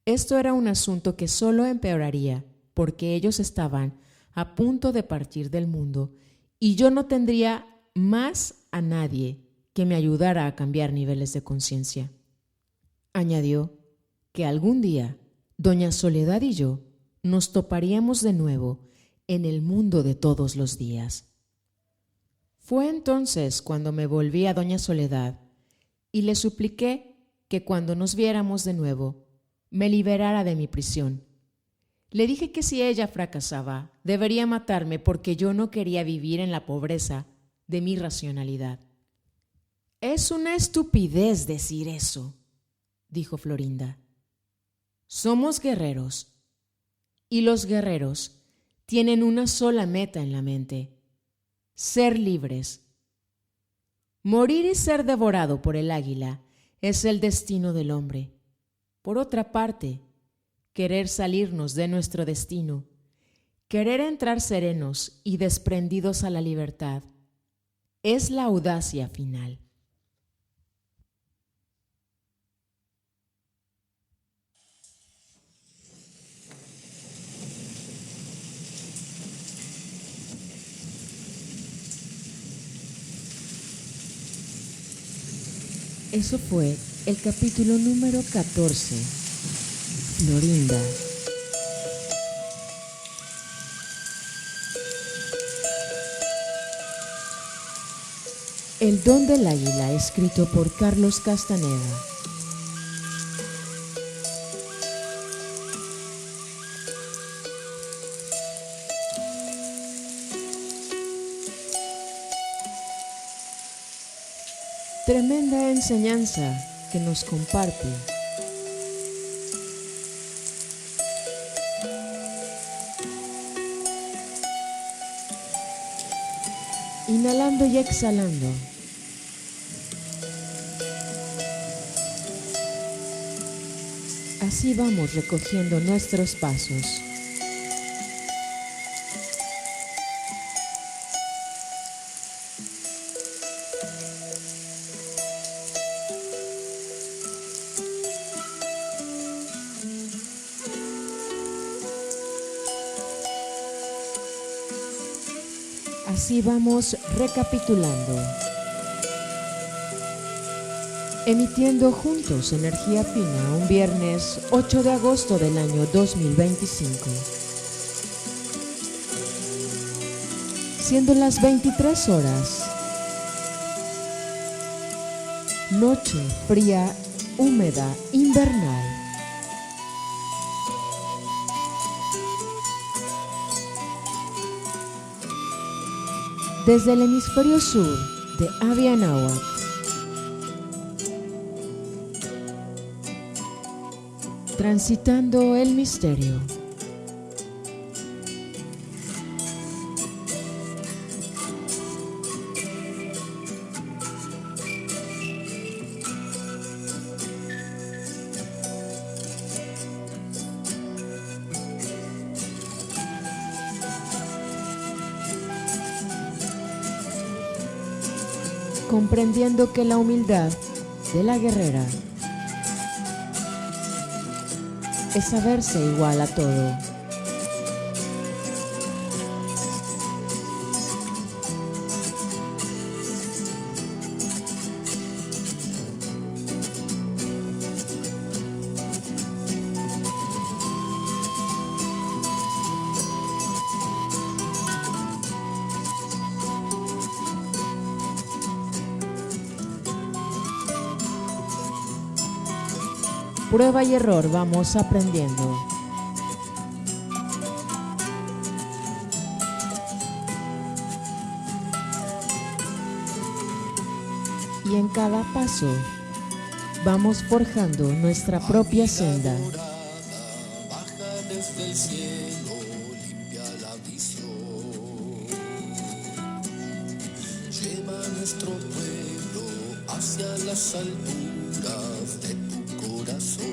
Esto era un asunto que solo empeoraría, porque ellos estaban a punto de partir del mundo y yo no tendría más a nadie que me ayudara a cambiar niveles de conciencia. Añadió que algún día doña Soledad y yo nos toparíamos de nuevo en el mundo de todos los días. Fue entonces cuando me volví a doña Soledad y le supliqué que cuando nos viéramos de nuevo me liberara de mi prisión. Le dije que si ella fracasaba, debería matarme porque yo no quería vivir en la pobreza de mi racionalidad. «Es una estupidez decir eso», dijo Florinda. «Somos guerreros, y los guerreros tienen una sola meta en la mente: ser libres. Morir y ser devorado por el águila es el destino del hombre. Por otra parte, querer salirnos de nuestro destino, querer entrar serenos y desprendidos a la libertad, es la audacia final». Eso fue el capítulo número 14, Florinda. El don del águila, escrito por Carlos Castaneda. Tremenda enseñanza que nos comparte. Inhalando y exhalando. Así vamos recogiendo nuestros pasos. Así vamos recapitulando, emitiendo juntos energía fina un viernes 8 de agosto del año 2025. Siendo las 23 horas, noche fría, húmeda, invernal. Desde el hemisferio sur de Abya Náhuatl, transitando el misterio. Comprendiendo que la humildad de la guerrera es saberse igual a todo. Prueba y error vamos aprendiendo. Y en cada paso vamos forjando nuestra propia senda. Baja desde el cielo, limpia la visión. Lleva nuestro pueblo hacia las alturas de tu corazón.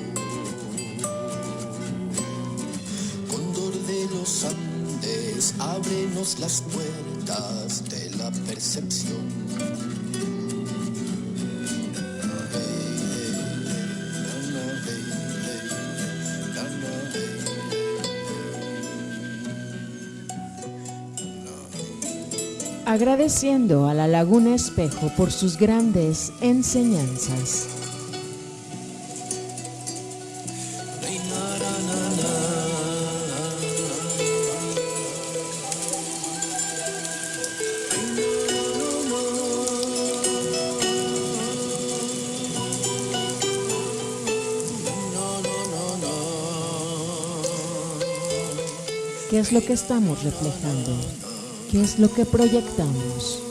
Cóndor de los Andes, ábrenos las puertas de la percepción. Agradeciendo a la Laguna Espejo por sus grandes enseñanzas. ¿Qué es lo que estamos reflejando? ¿Qué es lo que proyectamos?